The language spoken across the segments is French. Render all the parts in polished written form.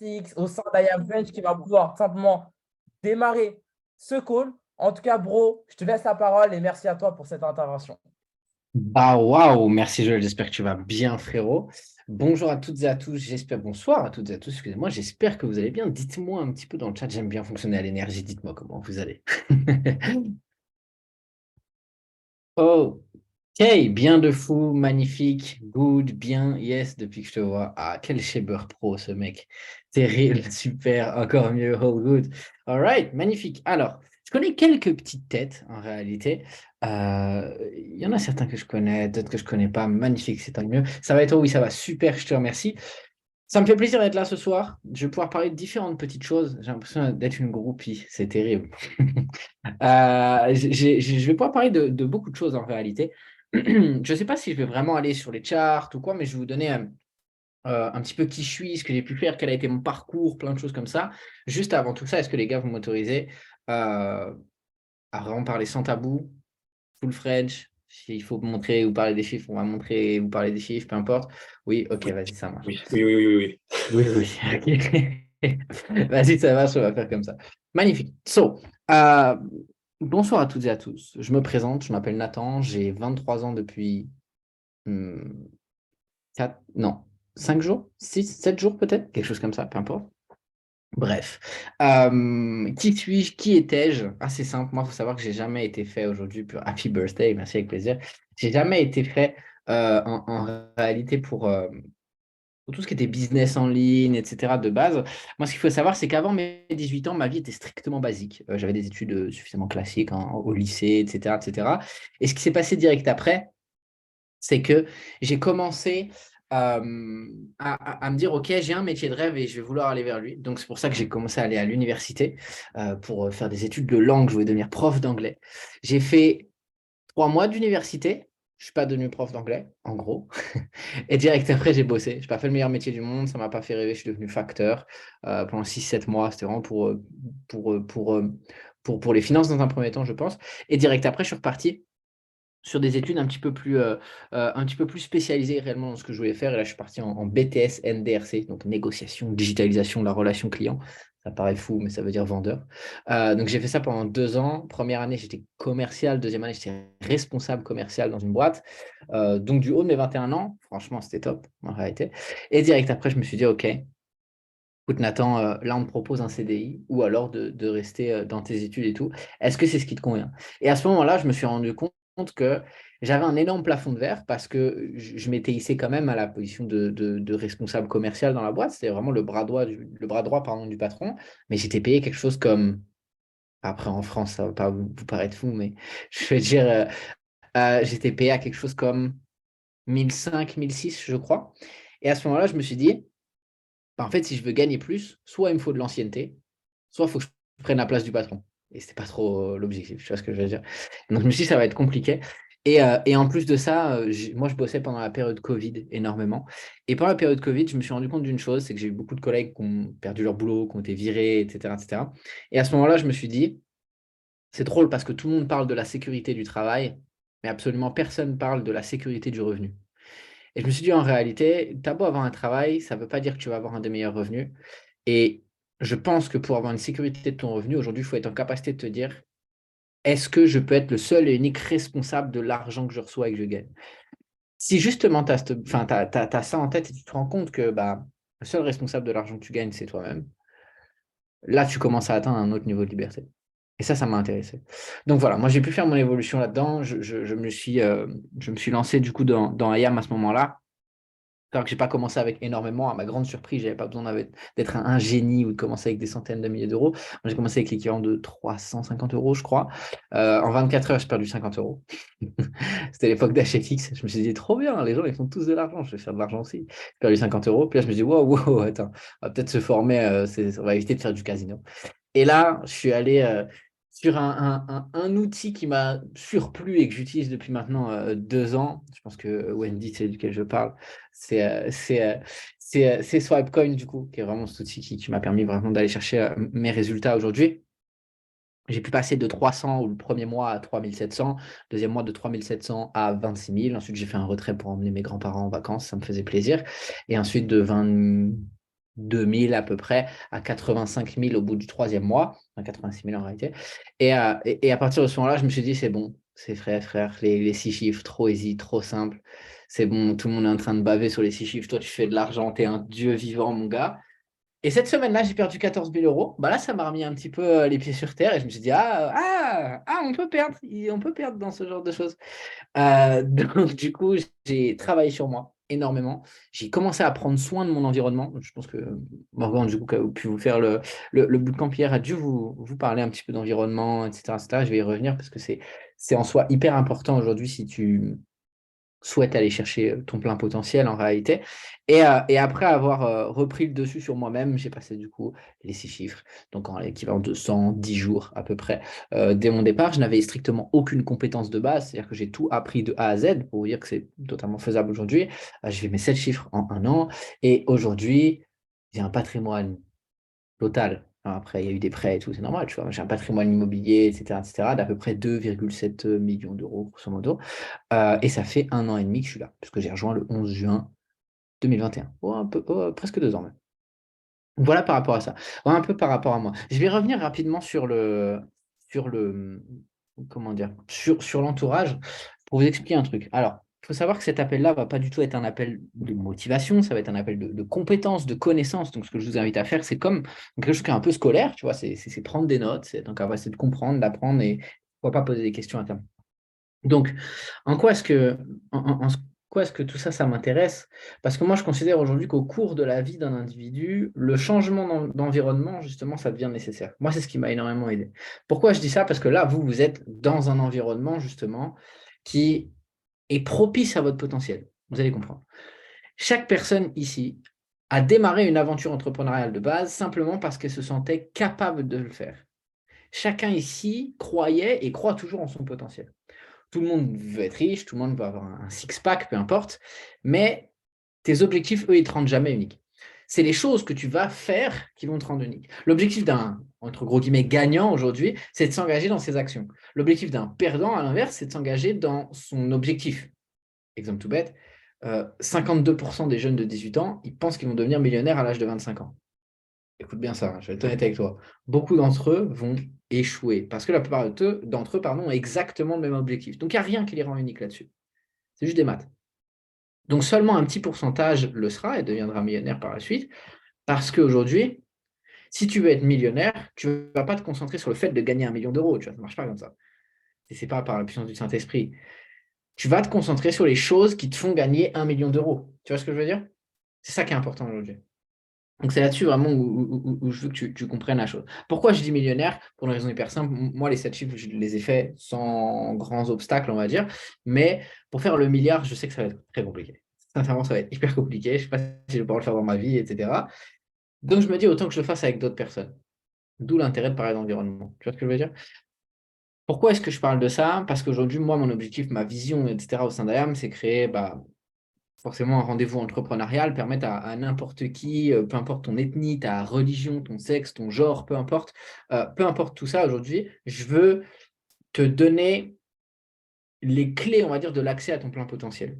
X au sein d'IAM French qui va pouvoir simplement démarrer ce call. En tout cas, bro, je te laisse la parole et merci à toi pour cette intervention. Bah waouh, merci Joël, j'espère que tu vas bien frérot. Bonjour à toutes et à tous, bonsoir à toutes et à tous, excusez-moi, j'espère que vous allez bien. Dites-moi un petit peu dans le chat, j'aime bien fonctionner à l'énergie, dites-moi comment vous allez. Ok, bien de fou, magnifique, good, bien, yes, depuis que je te vois. Ah, quel shaber pro ce mec. Terrible, super, encore mieux, all good. All right, magnifique. Alors, je connais quelques petites têtes en réalité. Il y en a certains que je connais, d'autres que je connais pas. Magnifique, c'est tant mieux. Ça va être, oui, ça va super, je te remercie. Ça me fait plaisir d'être là ce soir. Je vais pouvoir parler de différentes petites choses. J'ai l'impression d'être une groupie, c'est terrible. Je vais pouvoir parler de beaucoup de choses en réalité. Je ne sais pas si je vais vraiment aller sur les charts ou quoi, mais je vais vous donner un petit peu qui je suis, ce que j'ai pu faire, quel a été mon parcours, plein de choses comme ça. Juste avant tout ça, est-ce que les gars vont m'autoriser à vraiment parler sans tabou, full French? S'il faut montrer ou parler des chiffres, on va montrer ou parler des chiffres, peu importe. Oui, ok, vas-y, ça marche. Oui, oui, oui, oui, oui. Oui, oui, ok. Vas-y, ça marche, on va faire comme ça. Magnifique. So, euh, bonsoir à toutes et à tous. Je me présente, je m'appelle Nathan, j'ai 23 ans depuis 4, non, 5 jours, 6, 7 jours peut-être, quelque chose comme ça, peu importe. Bref. Qui suis-je? Qui étais-je? Assez simple. Moi, il faut savoir que j'ai jamais été fait aujourd'hui pour Happy Birthday, merci avec plaisir. J'ai jamais été fait en réalité pour tout ce qui était business en ligne, etc. de base. Moi, ce qu'il faut savoir, c'est qu'avant mes 18 ans, ma vie était strictement basique. J'avais des études suffisamment classiques hein, au lycée, etc., etc. Et ce qui s'est passé direct après, c'est que j'ai commencé à me dire, OK, j'ai un métier de rêve et je vais vouloir aller vers lui. Donc, c'est pour ça que j'ai commencé à aller à l'université pour faire des études de langue. Je voulais devenir prof d'anglais. J'ai fait 3 mois d'université. Je ne suis pas devenu prof d'anglais, en gros. Et direct après, j'ai bossé. Je n'ai pas fait le meilleur métier du monde, ça ne m'a pas fait rêver. Je suis devenu facteur pendant 6 7 mois. C'était vraiment pour, euh, pour, euh, pour les finances dans un premier temps, je pense. Et direct après, je suis reparti sur des études un petit peu plus spécialisées réellement dans ce que je voulais faire. Et là, je suis parti en BTS NDRC, donc négociation, digitalisation de la relation client. Ça paraît fou, mais ça veut dire vendeur. Donc, j'ai fait ça pendant 2 ans. Première année, j'étais commercial. Deuxième année, j'étais responsable commercial dans une boîte. Donc, du haut de mes 21 ans, franchement, c'était top en réalité. Et direct après, je me suis dit, OK, écoute, Nathan, là, on te propose un CDI ou alors de rester dans tes études et tout. Est-ce que c'est ce qui te convient? Et à ce moment-là, je me suis rendu compte que j'avais un énorme plafond de verre parce que je m'étais hissé quand même à la position de responsable commercial dans la boîte. C'était vraiment le bras droit, pardon, du patron. Mais j'étais payé quelque chose comme, après en France, ça va pas vous paraître fou, mais je veux dire, j'étais payé à quelque chose comme 1005, 1006, je crois. Et à ce moment-là, je me suis dit, bah, en fait, si je veux gagner plus, soit il me faut de l'ancienneté, soit il faut que je prenne la place du patron. Et c'était pas trop l'objectif, tu vois ce que je veux dire. Donc je me suis dit, ça va être compliqué. Et en plus de ça, moi, je bossais pendant la période Covid énormément. Et pendant la période Covid, je me suis rendu compte d'une chose, c'est que j'ai eu beaucoup de collègues qui ont perdu leur boulot, qui ont été virés, etc., etc. Et à ce moment-là, je me suis dit, c'est drôle parce que tout le monde parle de la sécurité du travail, mais absolument personne parle de la sécurité du revenu. Et je me suis dit, en réalité, tu as beau avoir un travail, ça ne veut pas dire que tu vas avoir un des meilleurs revenus. Et je pense que pour avoir une sécurité de ton revenu, aujourd'hui, il faut être en capacité de te dire, est-ce que je peux être le seul et unique responsable de l'argent que je reçois et que je gagne? Si justement, tu as, ça en tête et tu te rends compte que bah, le seul responsable de l'argent que tu gagnes, c'est toi-même, là, tu commences à atteindre un autre niveau de liberté. Et ça m'a intéressé. Donc voilà, moi, j'ai pu faire mon évolution là-dedans. Je me suis lancé du coup dans IAM à ce moment-là. Alors que j'ai pas commencé avec énormément, à ma grande surprise, j'avais pas besoin d'être un génie ou de commencer avec des centaines de milliers d'euros. Moi, j'ai commencé avec l'équivalent de 350 euros, je crois. En 24 heures, j'ai perdu 50 euros. C'était l'époque d'HFX. Je me suis dit, trop bien, les gens, ils font tous de l'argent, je vais faire de l'argent aussi. J'ai perdu 50 euros. Puis là, je me suis dit, wow, wow, attends, on va peut-être se former, on va éviter de faire du casino. Et là, je suis allé sur un outil qui m'a surplu et que j'utilise depuis maintenant 2 ans. Je pense que Wendy, c'est duquel je parle. C'est c'est Swipecoin, du coup, qui est vraiment cet outil qui m'a permis vraiment d'aller chercher mes résultats aujourd'hui. J'ai pu passer de 300 ou le premier mois à 3700, deuxième mois de 3700 à 26 000. Ensuite, j'ai fait un retrait pour emmener mes grands-parents en vacances, ça me faisait plaisir. Et ensuite, de 20 2000 à peu près à 85 000 au bout du troisième mois, enfin 86 000 en réalité. Et à partir de ce moment-là, je me suis dit, c'est bon, c'est frère, les 6 chiffres, trop easy, trop simple. C'est bon, tout le monde est en train de baver sur les 6 chiffres. Toi, tu fais de l'argent, t'es un dieu vivant, mon gars. Et cette semaine-là, j'ai perdu 14 000 euros. Bah là, ça m'a remis un petit peu les pieds sur terre et je me suis dit, on peut perdre, on peut perdre dans ce genre de choses. Donc, du coup, j'ai travaillé sur moi énormément. J'ai commencé à prendre soin de mon environnement. Je pense que Morgan, du coup, qui a pu vous faire le bootcamp hier, a dû vous parler un petit peu d'environnement, etc., etc. Je vais y revenir parce que c'est en soi hyper important aujourd'hui si tu souhaites aller chercher ton plein potentiel en réalité. Et après avoir repris le dessus sur moi-même, j'ai passé du coup les 6 chiffres, donc en l'équivalent de 110 jours à peu près. Dès mon départ, je n'avais strictement aucune compétence de base, c'est-à-dire que j'ai tout appris de A à Z pour vous dire que c'est totalement faisable aujourd'hui. J'ai fait mes 7 chiffres en un an et aujourd'hui, j'ai un patrimoine total. Enfin, après, il y a eu des prêts et tout, c'est normal, tu vois. J'ai un patrimoine immobilier, etc., d'à peu près 2,7 millions d'euros, grosso modo. Et ça fait un an et demi que je suis là, puisque j'ai rejoint le 11 juin 2021. Presque 2 ans même. Voilà par rapport à ça. Voilà un peu par rapport à moi. Je vais revenir rapidement sur le, comment dire, sur l'entourage pour vous expliquer un truc. Alors, il faut savoir que cet appel-là ne va pas du tout être un appel de motivation, ça va être un appel de compétences, de connaissances. Donc, ce que je vous invite à faire, c'est comme quelque chose qui est un peu scolaire, tu vois, c'est prendre des notes. Donc, on va essayer de comprendre, d'apprendre et pourquoi pas poser des questions à terme. Donc, en quoi est-ce que, en quoi est-ce que tout ça, ça m'intéresse? Parce que moi, je considère aujourd'hui qu'au cours de la vie d'un individu, le changement d'environnement, justement, ça devient nécessaire. Moi, c'est ce qui m'a énormément aidé. Pourquoi je dis ça? Parce que là, vous êtes dans un environnement, justement, qui est propice à votre potentiel. Vous allez comprendre. Chaque personne ici a démarré une aventure entrepreneuriale de base simplement parce qu'elle se sentait capable de le faire. Chacun ici croyait et croit toujours en son potentiel. Tout le monde veut être riche, tout le monde veut avoir un six-pack, peu importe, mais tes objectifs, eux, ils ne te rendent jamais unique. C'est les choses que tu vas faire qui vont te rendre unique. L'objectif d'un, entre gros guillemets, gagnant aujourd'hui, c'est de s'engager dans ses actions. L'objectif d'un perdant, à l'inverse, c'est de s'engager dans son objectif. Exemple tout bête, 52% des jeunes de 18 ans, ils pensent qu'ils vont devenir millionnaires à l'âge de 25 ans. Écoute bien ça, je vais être honnête avec toi. Beaucoup d'entre eux vont échouer parce que la plupart d'entre eux ont exactement le même objectif. Donc, il n'y a rien qui les rend uniques là-dessus. C'est juste des maths. Donc, seulement un petit pourcentage le sera et deviendra millionnaire par la suite parce qu'aujourd'hui, si tu veux être millionnaire, tu ne vas pas te concentrer sur le fait de gagner 1 million d'euros. Tu vois, ça ne marche pas comme ça. Ce n'est pas par la puissance du Saint-Esprit. Tu vas te concentrer sur les choses qui te font gagner 1 million d'euros. Tu vois ce que je veux dire? C'est ça qui est important aujourd'hui. Donc, c'est là-dessus vraiment où je veux que tu comprennes la chose. Pourquoi je dis millionnaire? Pour une raison hyper simple. Moi, les 7 chiffres, je les ai faits sans grands obstacles, on va dire. Mais pour faire le milliard, je sais que ça va être très compliqué. Sincèrement, ça va être hyper compliqué. Je ne sais pas si je vais pouvoir le faire dans ma vie, etc. Donc, je me dis autant que je le fasse avec d'autres personnes. D'où l'intérêt de parler d'environnement. Tu vois ce que je veux dire? Pourquoi est-ce que je parle de ça? Parce qu'aujourd'hui, moi, mon objectif, ma vision, etc., au sein d'IAM, c'est créer forcément un rendez-vous entrepreneurial, permettre à n'importe qui, peu importe ton ethnie, ta religion, ton sexe, ton genre, peu importe tout ça aujourd'hui, je veux te donner les clés, on va dire, de l'accès à ton plein potentiel.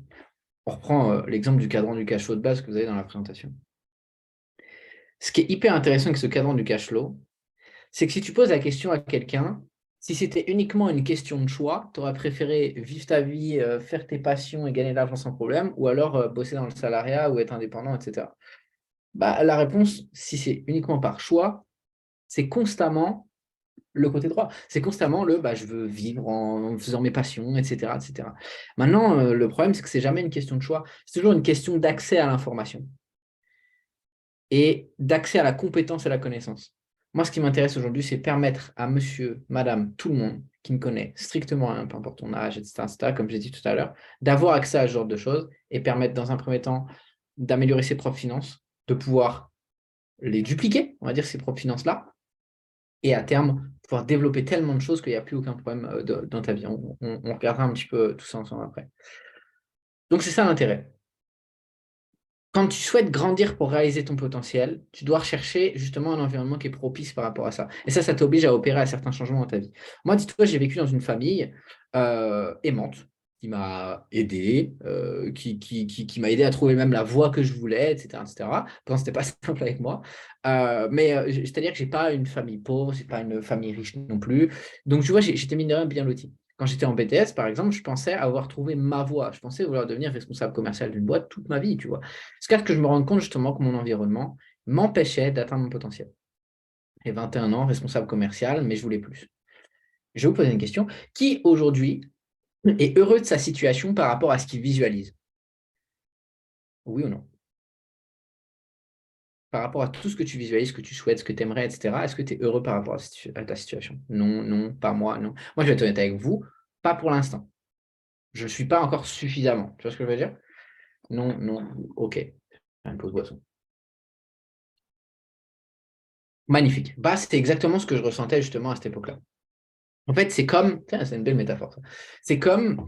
On reprend l'exemple du cadran du cash flow de base que vous avez dans la présentation. Ce qui est hyper intéressant avec ce cadran du cash flow, c'est que si tu poses la question à quelqu'un, si c'était uniquement une question de choix, tu aurais préféré vivre ta vie, faire tes passions et gagner de l'argent sans problème, ou alors bosser dans le salariat ou être indépendant, etc. Bah, la réponse, si c'est uniquement par choix, c'est constamment le côté droit. C'est constamment je veux vivre en faisant mes passions, etc., etc. Maintenant, le problème, c'est que ce n'est jamais une question de choix. C'est toujours une question d'accès à l'information et d'accès à la compétence et à la connaissance. Moi, ce qui m'intéresse aujourd'hui, c'est permettre à monsieur, madame, tout le monde qui me connaît strictement rien, peu importe ton âge, etc., comme j'ai dit tout à l'heure, d'avoir accès à ce genre de choses et permettre, dans un premier temps, d'améliorer ses propres finances, de pouvoir les dupliquer, on va dire, ces propres finances-là, et à terme, pouvoir développer tellement de choses qu'il n'y a plus aucun problème dans ta vie. On regardera un petit peu tout ça ensemble après. Donc, c'est ça l'intérêt. Quand tu souhaites grandir pour réaliser ton potentiel, tu dois rechercher justement un environnement qui est propice par rapport à ça. Et ça t'oblige à opérer à certains changements dans ta vie. Moi, dis-toi, j'ai vécu dans une famille aimante, qui m'a aidé, qui m'a aidé à trouver même la voie que je voulais, etc., etc. Pourtant, c'était pas simple avec moi. C'est-à-dire que j'ai pas une famille pauvre, j'ai pas une famille riche non plus. Donc, tu vois, j'étais mine de rien bien loti. Quand j'étais en BTS, par exemple, je pensais avoir trouvé ma voie. Je pensais vouloir devenir responsable commercial d'une boîte toute ma vie, tu vois. Jusqu'à ce que je me rende compte justement que mon environnement m'empêchait d'atteindre mon potentiel. J'ai 21 ans, responsable commercial, mais je voulais plus. Je vais vous poser une question. Qui aujourd'hui est heureux de sa situation par rapport à ce qu'il visualise? Oui ou non? Par rapport à tout ce que tu visualises, ce que tu souhaites, ce que tu aimerais, etc. Est-ce que tu es heureux par rapport à ta situation? Non, non, pas moi, non. Moi, je vais être honnête avec vous, pas pour l'instant. Je ne suis pas encore suffisamment. Tu vois ce que je veux dire? Non, non, ok. Une pause boisson. Magnifique. Bah, c'était exactement ce que je ressentais justement à cette époque-là. En fait, c'est comme, tiens, c'est une belle métaphore, ça. C'est comme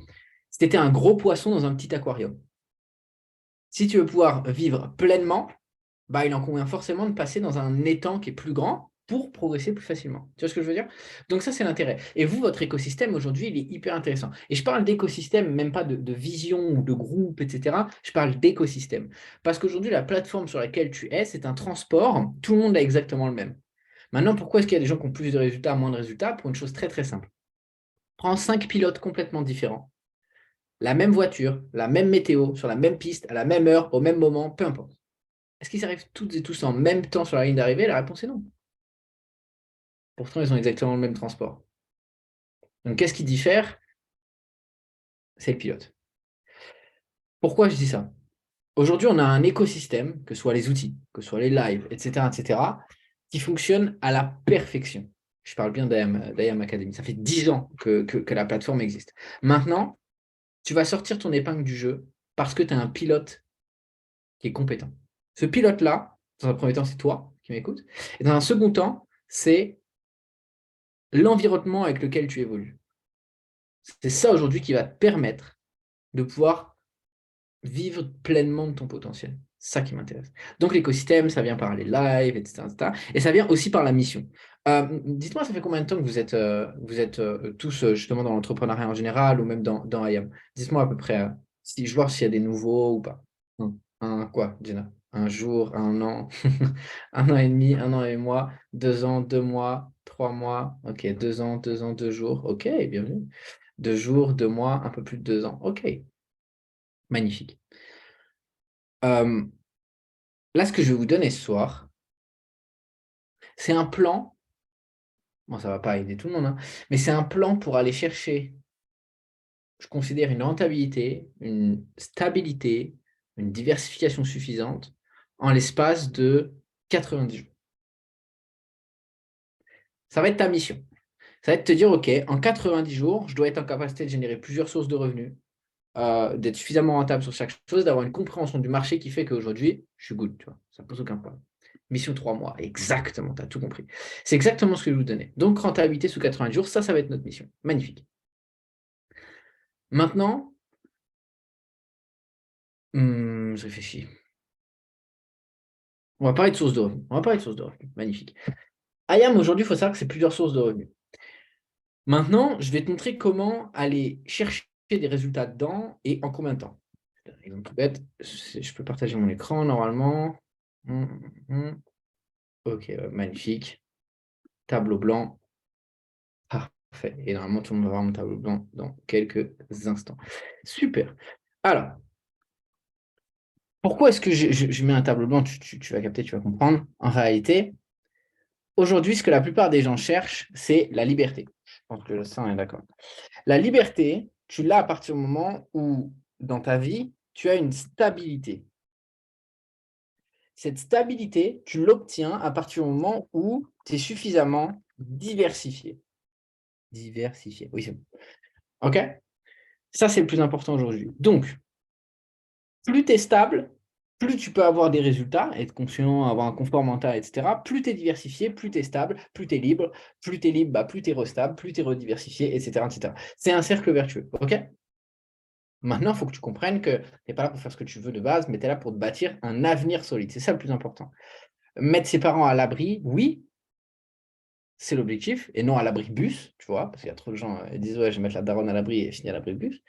si tu étais un gros poisson dans un petit aquarium. Si tu veux pouvoir vivre pleinement, bah, il en convient forcément de passer dans un étang qui est plus grand pour progresser plus facilement. Tu vois ce que je veux dire? Donc ça, c'est l'intérêt. Et vous, votre écosystème, aujourd'hui, il est hyper intéressant. Et je parle d'écosystème, même pas de vision ou de groupe, etc. Je parle d'écosystème. Parce qu'aujourd'hui, la plateforme sur laquelle tu es, c'est un transport. Tout le monde a exactement le même. Maintenant, pourquoi est-ce qu'il y a des gens qui ont plus de résultats, moins de résultats? Pour une chose très, très simple. Prends 5 pilotes complètement différents. La même voiture, la même météo, sur la même piste, à la même heure, au même moment, peu importe. Est-ce qu'ils arrivent toutes et tous en même temps sur la ligne d'arrivée? La réponse est non. Pourtant, ils ont exactement le même transport. Donc, qu'est-ce qui diffère? C'est le pilote. Pourquoi je dis ça? Aujourd'hui, on a un écosystème, que ce soit les outils, que ce soit les lives, etc., qui fonctionne à la perfection. Je parle bien d'IAM Academy. Ça fait 10 ans que la plateforme existe. Maintenant, tu vas sortir ton épingle du jeu parce que tu as un pilote qui est compétent. Ce pilote-là, dans un premier temps, c'est toi qui m'écoutes. Et dans un second temps, c'est l'environnement avec lequel tu évolues. C'est ça aujourd'hui qui va te permettre de pouvoir vivre pleinement de ton potentiel. C'est ça qui m'intéresse. Donc l'écosystème, ça vient par les lives, etc., etc. Et ça vient aussi par la mission. Dites-moi, ça fait combien de temps que vous êtes tous justement dans l'entrepreneuriat en général ou même dans IAM? Dites-moi à peu près, si je vois s'il y a des nouveaux ou pas. Quoi, Gina? Un jour, un an, un an et demi, un an et mois, 2 ans, 2 mois, 3 mois, ok, 2 ans, 2 ans, 2 jours, ok, bienvenue. 2 jours, 2 mois, un peu plus de 2 ans, ok, magnifique. Là, ce que je vais vous donner ce soir, c'est un plan. Bon, ça ne va pas aider tout le monde, hein, mais c'est un plan pour aller chercher, je considère, une rentabilité, une stabilité, une diversification suffisante en l'espace de 90 jours. Ça va être ta mission. Ça va être de te dire, OK, en 90 jours, je dois être en capacité de générer plusieurs sources de revenus, d'être suffisamment rentable sur chaque chose, d'avoir une compréhension du marché qui fait qu'aujourd'hui, je suis good, tu vois, ça ne pose aucun problème. Mission 3 mois, exactement, tu as tout compris. C'est exactement ce que je vais vous donner. Donc, rentabilité sous 90 jours, ça va être notre mission. Magnifique. Maintenant, je réfléchis. On va parler de sources de revenus. Magnifique. IAM, aujourd'hui, il faut savoir que c'est plusieurs sources de revenus. Maintenant, je vais te montrer comment aller chercher des résultats dedans et en combien de temps. Un exemple tout bête, je peux partager mon écran normalement. Ok, magnifique. Tableau blanc. Parfait. Et normalement, tout le monde va voir mon tableau blanc dans quelques instants. Super. Alors, pourquoi est-ce que je mets un tableau blanc? Tu vas capter, tu vas comprendre. En réalité, aujourd'hui, ce que la plupart des gens cherchent, c'est la liberté. Je pense que ça, on est d'accord. La liberté, tu l'as à partir du moment où, dans ta vie, tu as une stabilité. Cette stabilité, tu l'obtiens à partir du moment où tu es suffisamment diversifié. Diversifié, oui, c'est bon. OK? Ça, c'est le plus important aujourd'hui. Donc, plus tu es stable, plus tu peux avoir des résultats, être conscient, avoir un confort mental, etc. Plus tu es diversifié, plus tu es stable, plus tu es libre. Plus tu es libre, plus tu es restable, plus tu es rediversifié, etc., etc. C'est un cercle vertueux. OK? Maintenant, il faut que tu comprennes que tu n'es pas là pour faire ce que tu veux de base, mais tu es là pour te bâtir un avenir solide. C'est ça le plus important. Mettre ses parents à l'abri, oui, c'est l'objectif, et non à l'abri bus, tu vois, parce qu'il y a trop de gens qui disent ouais, je vais mettre la daronne à l'abri et finir à l'abri bus.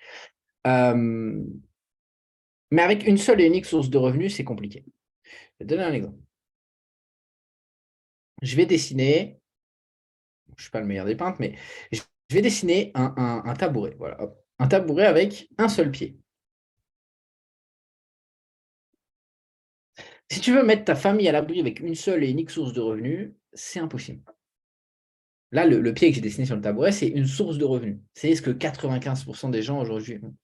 Euh, mais avec une seule et unique source de revenus, c'est compliqué. Je vais te donner un exemple. Je vais dessiner, je ne suis pas le meilleur des peintres, mais je vais dessiner un tabouret. Voilà, hop. Un tabouret avec un seul pied. Si tu veux mettre ta famille à l'abri avec une seule et unique source de revenus, c'est impossible. Là, le pied que j'ai dessiné sur le tabouret, c'est une source de revenus. C'est ce que 95% des gens aujourd'hui ont.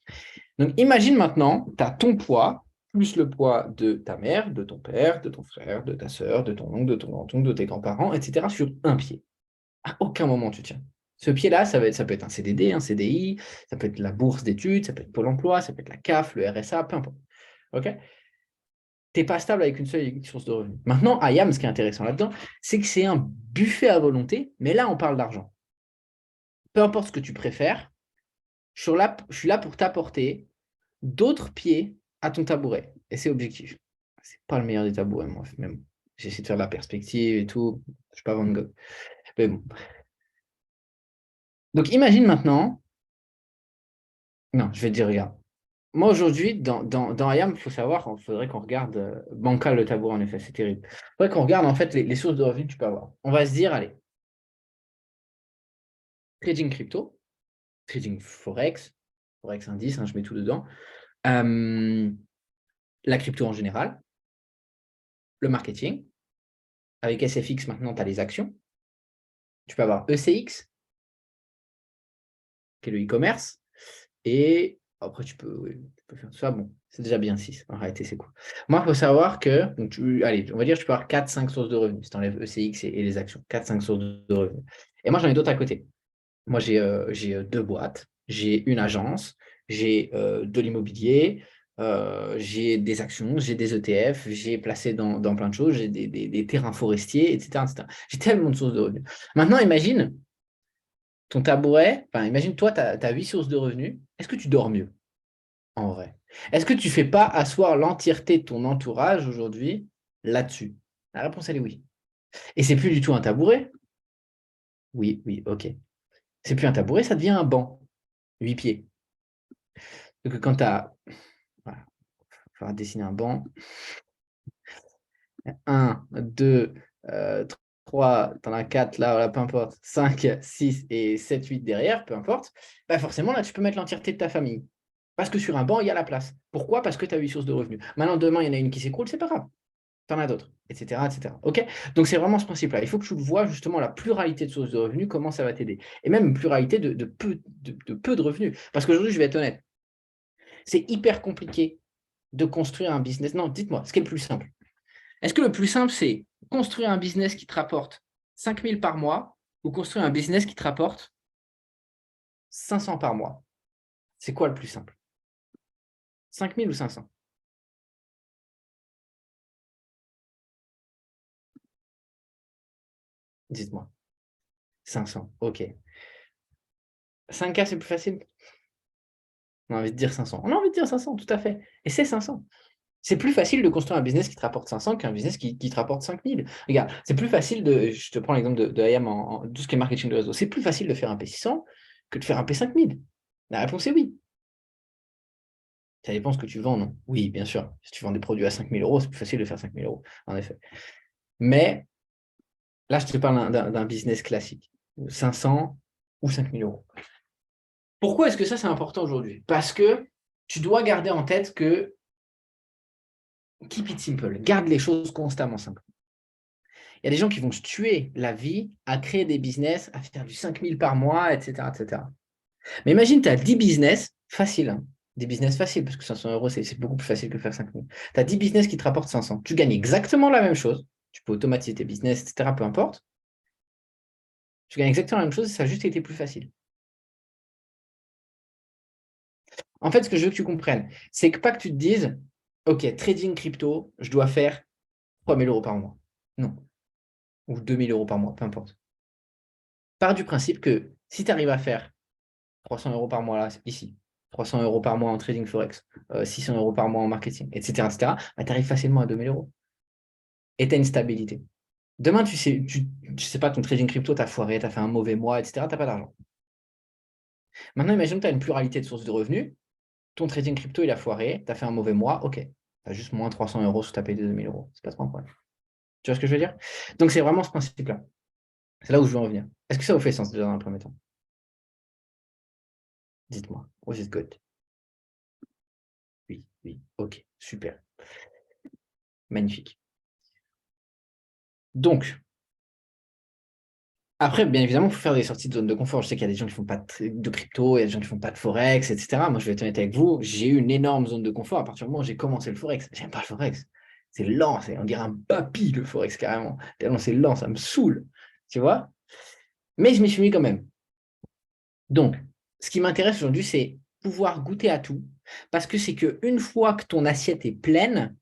Donc, imagine maintenant, tu as ton poids, plus le poids de ta mère, de ton père, de ton frère, de ta soeur, de ton oncle, de ton grand-oncle, de tes grands-parents, etc., sur un pied. À aucun moment tu tiens. Ce pied-là, ça peut être un CDD, un CDI, ça peut être la bourse d'études, ça peut être Pôle emploi, ça peut être la CAF, le RSA, peu importe. OK? Tu n'es pas stable avec une seule et unique source de revenus. Maintenant, IAM, ce qui est intéressant là-dedans, c'est que c'est un buffet à volonté, mais là, on parle d'argent. Peu importe ce que tu préfères, je suis là pour t'apporter d'autres pieds à ton tabouret. Et c'est objectif. C'est pas le meilleur des tabourets, moi. Même, j'essaie de faire de la perspective et tout. Je ne suis pas Van Gogh. Mais bon. Donc, imagine maintenant. Non, je vais te dire, regarde. Moi, aujourd'hui, dans IAM, il faut savoir, il faudrait qu'on regarde bancal le tabouret, en effet, c'est terrible. Il faudrait qu'on regarde, en fait, les sources de revenus que tu peux avoir. On va se dire, allez, trading crypto, trading forex, forex indice, hein, je mets tout dedans, la crypto en général, le marketing. Avec SFX, maintenant, tu as les actions. Tu peux avoir ECX, qui est le e-commerce. Et après, tu peux faire ça. Bon, c'est déjà bien 6. En réalité, c'est cool. Moi, il faut savoir que, donc allez, on va dire que tu peux avoir 4-5 sources de revenus si tu enlèves ECX et les actions. 4-5 sources de revenus. Et moi, j'en ai d'autres à côté. Moi, j'ai 2 boîtes, j'ai une agence, j'ai de l'immobilier, j'ai des actions, j'ai des ETF, j'ai placé dans plein de choses, j'ai des terrains forestiers, etc., etc. J'ai tellement de sources de revenus. Maintenant, imagine ton tabouret, enfin, imagine toi, tu as 8 sources de revenus. Est-ce que tu dors mieux en vrai? Est-ce que tu ne fais pas asseoir l'entièreté de ton entourage aujourd'hui là-dessus? La réponse, elle est oui. Et c'est plus du tout un tabouret? Oui, oui, ok. C'est plus un tabouret, ça devient un banc. 8 pieds. Donc quand tu as. Voilà, il faudra dessiner un banc. 1, 2, 3, tu en as 4 là, voilà, peu importe. 5, 6 et 7, 8 derrière, peu importe. Bah forcément, là, tu peux mettre l'entièreté de ta famille. Parce que sur un banc, il y a la place. Pourquoi? Parce que tu as 8 sources de revenus. Maintenant, demain, il y en a une qui s'écroule, c'est pas grave. Tu en as d'autres, etc., etc. OK? Donc, c'est vraiment ce principe-là. Il faut que tu vois justement la pluralité de sources de revenus, comment ça va t'aider. Et même une pluralité de peu de revenus. Parce qu'aujourd'hui, je vais être honnête, c'est hyper compliqué de construire un business. Non, dites-moi, ce qui est le plus simple. Est-ce que le plus simple, c'est construire un business qui te rapporte 5 000 par mois ou construire un business qui te rapporte 500 par mois? C'est quoi le plus simple? 5 000 ou 500? Dites-moi. 500, ok. 5K, c'est plus facile? On a envie de dire 500. On a envie de dire 500, tout à fait. Et c'est 500. C'est plus facile de construire un business qui te rapporte 500 qu'un business qui te rapporte 5000. Regarde, c'est plus facile je te prends l'exemple de IAM en tout ce qui est marketing de réseau. C'est plus facile de faire un P600 que de faire un P5000. La réponse est oui. Ça dépend ce que tu vends, non? Oui, bien sûr. Si tu vends des produits à 5000 euros, c'est plus facile de faire 5000 euros, en effet. Mais là, je te parle d'un business classique. 500 ou 5000 euros. Pourquoi est-ce que ça, c'est important aujourd'hui? Parce que tu dois garder en tête que keep it simple. Garde les choses constamment simples. Il y a des gens qui vont se tuer la vie à créer des business, à faire du 5000 par mois, etc., etc. Mais imagine, tu as 10 business faciles. Hein. Des business faciles, parce que 500 euros, c'est beaucoup plus facile que faire 5000. Tu as 10 business qui te rapportent 500. Tu gagnes exactement la même chose. Tu peux automatiser tes business, etc., peu importe. Tu gagnes exactement la même chose, ça a juste été plus facile. En fait, ce que je veux que tu comprennes, c'est que pas que tu te dises, OK, trading crypto, je dois faire 3000 euros par mois. Non. Ou 2000 euros par mois, peu importe. Pars du principe que si tu arrives à faire 300 euros par mois là, ici, 300 euros par mois en trading forex, 600 euros par mois en marketing, etc., etc., bah, tu arrives facilement à 2000 euros. Et tu as une stabilité. Demain, tu sais pas, ton trading crypto, tu as foiré, tu as fait un mauvais mois, etc., tu n'as pas d'argent. Maintenant, imagine que tu as une pluralité de sources de revenus. ton trading crypto, il a foiré, tu as fait un mauvais mois, ok. Tu as juste moins 300 € sur ta paye de 2000 euros. C'est pas trop un problème. Tu vois ce que je veux dire? Donc, c'est vraiment ce principe-là. C'est là où je veux en venir. Est-ce que ça vous fait sens déjà dans un premier temps? Dites-moi. Was it good? Oui, oui. Ok, super. Magnifique. Donc, après, bien évidemment, il faut faire des sorties de zone de confort. Je sais qu'il y a des gens qui ne font pas de crypto, il y a des gens qui ne font pas de Forex, etc. Moi, je vais être honnête avec vous, j'ai eu une énorme zone de confort à partir du moment où j'ai commencé le Forex. J'aime pas le Forex. C'est lent, on dirait un papy, le Forex, carrément. Tellement c'est lent, ça me saoule. Tu vois? Mais je m'y suis mis quand même. Donc, ce qui m'intéresse aujourd'hui, c'est pouvoir goûter à tout. Parce que c'est qu'une fois que ton assiette est pleine,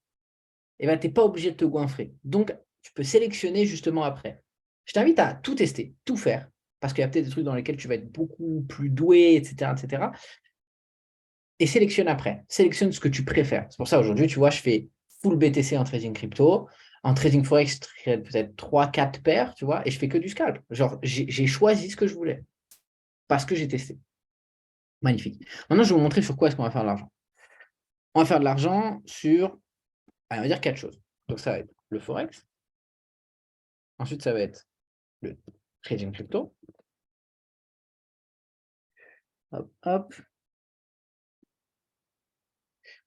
eh ben, tu n'es pas obligé de te goinfrer. Donc, tu peux sélectionner justement après. Je t'invite à tout tester, tout faire, parce qu'il y a peut-être des trucs dans lesquels tu vas être beaucoup plus doué, etc., etc. Et sélectionne après. Sélectionne ce que tu préfères. C'est pour ça, aujourd'hui, tu vois, je fais full BTC en trading crypto. En trading forex, je trade peut-être 3-4 paires, tu vois, et je fais que du scalp. Genre, j'ai choisi ce que je voulais, parce que j'ai testé. Magnifique. Maintenant, je vais vous montrer sur quoi est-ce qu'on va faire de l'argent. On va faire de l'argent sur, allez, on va dire 4 choses. Donc, ça va être le forex. Ensuite, ça va être le trading crypto. Hop, hop.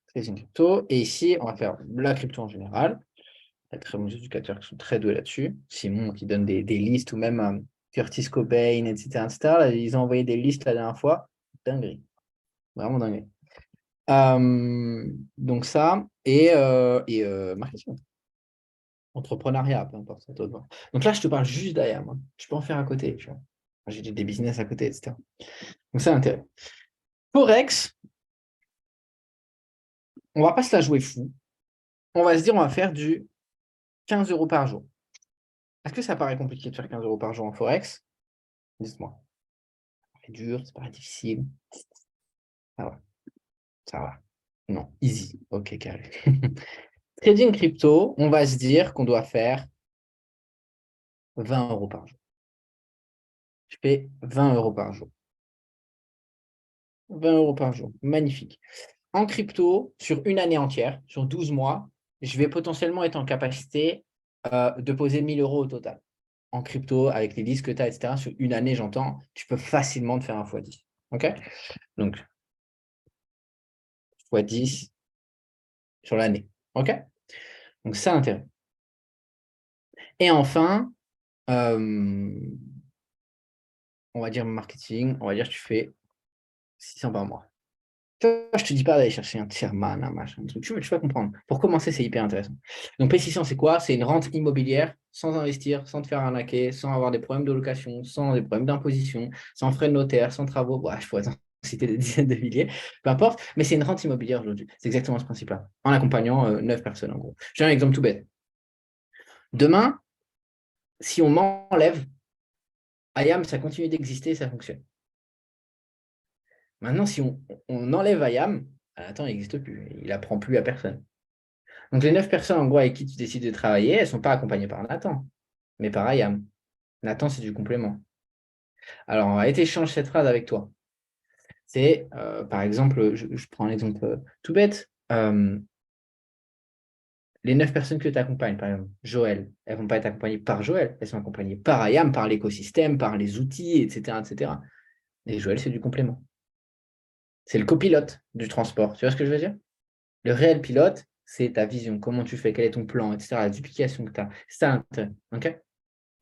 Trading crypto. Et ici, on va faire la crypto en général. Il y a très bons éducateurs qui sont très doués là-dessus. Simon qui donne des listes, ou même Curtis Cobain, etc., etc. Là, ils ont envoyé des listes la dernière fois. Dinguerie. Vraiment dinguerie. Donc ça, et marketing. Entrepreneuriat, peu importe. Ça, donc là, je te parle juste d'IAM. Hein. Je peux en faire à côté. Tu vois. J'ai des business à côté, etc. Donc ça a intérêt. Forex, on ne va pas se la jouer fou. On va se dire, on va faire du 15 € par jour. Est-ce que ça paraît compliqué de faire 15 € par jour en Forex? Dites-moi. C'est dur, c'est pas difficile. Ça va. Ça va. Non, easy. Ok, carré. Trading crypto, on va se dire qu'on doit faire 20 € par jour. Je fais 20 € par jour. 20 € par jour. Magnifique. En crypto, sur une année entière, sur 12 mois, je vais potentiellement être en capacité de poser 1000 € au total. En crypto, avec les listes que tu as, etc., sur une année, j'entends, tu peux facilement te faire un x10. OK? Donc, x10 sur l'année. OK? Donc, ça a intérêt. Et enfin, on va dire marketing, on va dire que tu fais 600 par mois. Je ne te dis pas d'aller chercher un tierman, un machin, un truc. Tu vas comprendre. Pour commencer, c'est hyper intéressant. Donc, P600, c'est quoi? C'est une rente immobilière sans investir, sans te faire arnaquer, sans avoir des problèmes de location, sans des problèmes d'imposition, sans frais de notaire, sans travaux. Bon, je pourrais t'en citer des dizaines de milliers, peu importe. Mais c'est une rente immobilière aujourd'hui. C'est exactement ce principe-là. En accompagnant 9 personnes, en gros. J'ai un exemple tout bête. Demain, si on m'enlève, IAM, ça continue d'exister, ça fonctionne. Maintenant, si on enlève IAM, attends, il n'existe plus. Il n'apprend plus à personne. Donc, les 9 personnes, en gros, avec qui tu décides de travailler, elles ne sont pas accompagnées par Nathan, mais par IAM. Nathan, c'est du complément. Alors, on va échanger cette phrase avec toi. C'est, par exemple, je prends un exemple tout bête. Les 9 personnes que tu accompagnes, par exemple, Joël, elles ne vont pas être accompagnées par Joël, elles sont accompagnées par IAM, par l'écosystème, par les outils, etc., etc. Et Joël, c'est du complément. C'est le copilote du transport. Tu vois ce que je veux dire? Le réel pilote, c'est ta vision, comment tu fais, quel est ton plan, etc., la duplication que tu as. C'est ça l'intérêt. OK?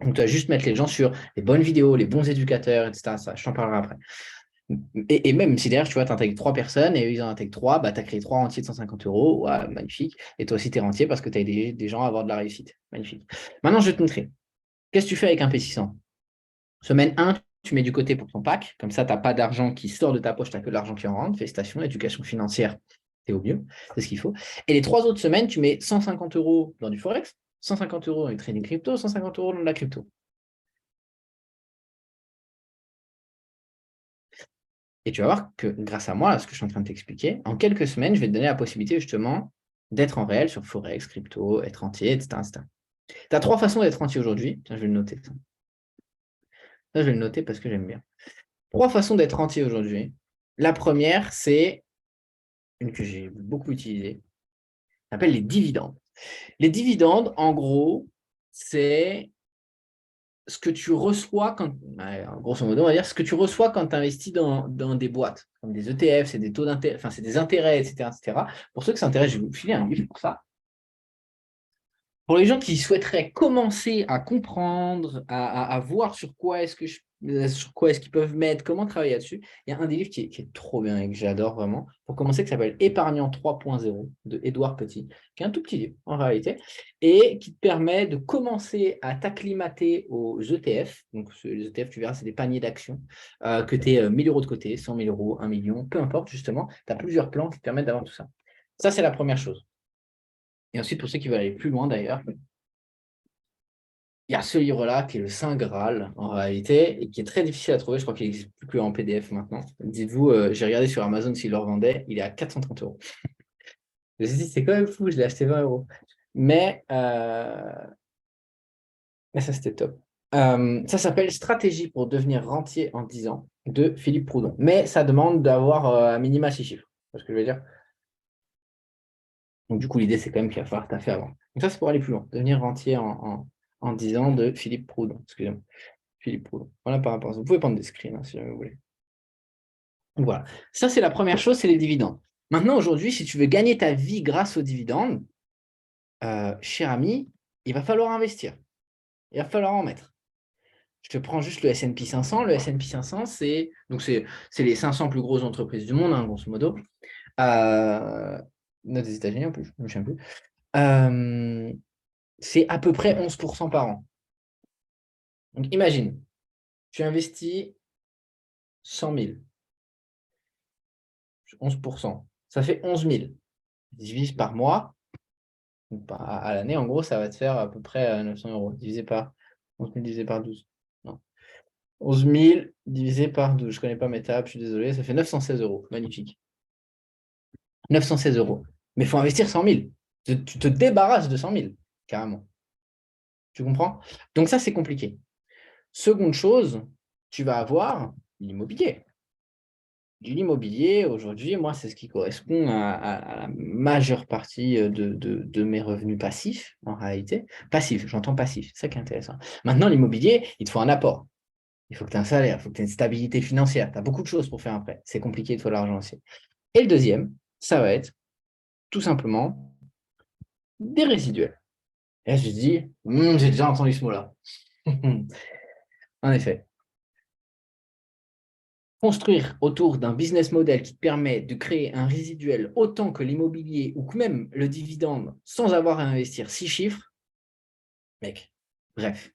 Donc, tu vas juste mettre les gens sur les bonnes vidéos, les bons éducateurs, etc. Ça, je t'en parlerai après. Et même si derrière, tu vois, tu intègres 3 personnes et eux, ils en intègrent 3, bah, tu as créé 3 rentiers de 150 €. Ouais, magnifique. Et toi aussi, tu es rentier parce que tu as aidé des gens à avoir de la réussite. Magnifique. Maintenant, je vais te montrer. Qu'est-ce que tu fais avec un P600? Semaine 1, tu mets du côté pour ton pack. Comme ça, tu n'as pas d'argent qui sort de ta poche, tu n'as que de l'argent qui en rentre. Félicitations, éducation financière, tu es au mieux. C'est ce qu'il faut. Et les 3 autres semaines, tu mets 150 € dans du Forex, 150 € dans du trading crypto, 150 € dans de la crypto. Et tu vas voir que grâce à moi, là, ce que je suis en train de t'expliquer, en quelques semaines, je vais te donner la possibilité justement d'être en réel sur Forex, crypto, être entier, etc. Tu as 3 façons d'être entier aujourd'hui. Tiens, je vais le noter. Ça, je vais le noter parce que j'aime bien. 3 façons d'être entier aujourd'hui. La première, c'est une que j'ai beaucoup utilisée, s'appelle les dividendes. Les dividendes, en gros, c'est ce que tu reçois quand, grosso modo, on va dire ce que tu reçois quand tu investis dans des boîtes, comme des ETF, c'est des taux d'intérêt, enfin, c'est des intérêts, etc., etc. Pour ceux que ça intéresse, je vais vous filer un livre pour ça. Pour les gens qui souhaiteraient commencer à comprendre, à voir sur quoi est-ce qu'ils peuvent mettre, comment travailler là-dessus, il y a un des livres qui est trop bien et que j'adore vraiment, pour commencer, qui s'appelle Épargnant 3.0 de Édouard Petit, qui est un tout petit livre en réalité, et qui te permet de commencer à t'acclimater aux ETF. Donc, les ETF, tu verras, c'est des paniers d'actions, que tu aies 1000 euros de côté, 100 000 euros, 1 million, peu importe, justement, tu as plusieurs plans qui te permettent d'avoir tout ça. Ça, c'est la première chose. Et ensuite, pour ceux qui veulent aller plus loin d'ailleurs, il y a ce livre-là qui est le Saint Graal en réalité et qui est très difficile à trouver. Je crois qu'il n'existe plus qu'en PDF maintenant. Dites-vous, j'ai regardé sur Amazon s'il le revendait, il est à 430 euros. Je me suis dit, c'est quand même fou, je l'ai acheté 20 euros. Mais ça, c'était top. Ça s'appelle Stratégie pour devenir rentier en 10 ans de Philippe Proudhon. Mais ça demande d'avoir un minima 6 chiffres. C'est ce que je veux dire. Donc, du coup, l'idée, c'est quand même qu'il va falloir taffer avant. Donc, ça, c'est pour aller plus loin. Devenir rentier en 10 ans de Philippe Proudhon. Excusez-moi. Philippe Proudhon. Voilà par rapport à ça. Vous pouvez prendre des screens si vous voulez. Donc, voilà. Ça, c'est la première chose, c'est les dividendes. Maintenant, aujourd'hui, si tu veux gagner ta vie grâce aux dividendes, cher ami, il va falloir investir. Il va falloir en mettre. Je te prends juste le S&P 500. Le S&P 500, c'est les 500 plus grosses entreprises du monde, hein, grosso modo. Des États-Unis en plus, je ne me souviens plus. C'est à peu près 11% par an. Donc, imagine, tu investis 100 000. 11%. Ça fait 11 000. Divise par mois. À l'année, en gros, ça va te faire à peu près 900 euros. Divisé par 11 000 divisé par 12. Non. 11 000 divisé par 12. Je ne connais pas mes tables, je suis désolé. Ça fait 916 euros. Magnifique. 916 euros. Mais il faut investir 100 000. Tu te débarrasses de 100 000, carrément. Tu comprends? Donc ça, c'est compliqué. Seconde chose, tu vas avoir l'immobilier. L'immobilier, aujourd'hui, moi, c'est ce qui correspond à la majeure partie de mes revenus passifs, en réalité. Passif, j'entends passif, c'est ça qui est intéressant. Maintenant, l'immobilier, il te faut un apport. Il faut que tu aies un salaire, il faut que tu aies une stabilité financière. Tu as beaucoup de choses pour faire un prêt. C'est compliqué, il te faut l'argent aussi. Et le deuxième, ça va être tout simplement des résiduels. Et là, je me dis, j'ai déjà entendu ce mot-là. En effet. Construire autour d'un business model qui te permet de créer un résiduel autant que l'immobilier ou que même le dividende sans avoir à investir 6 chiffres, mec, bref.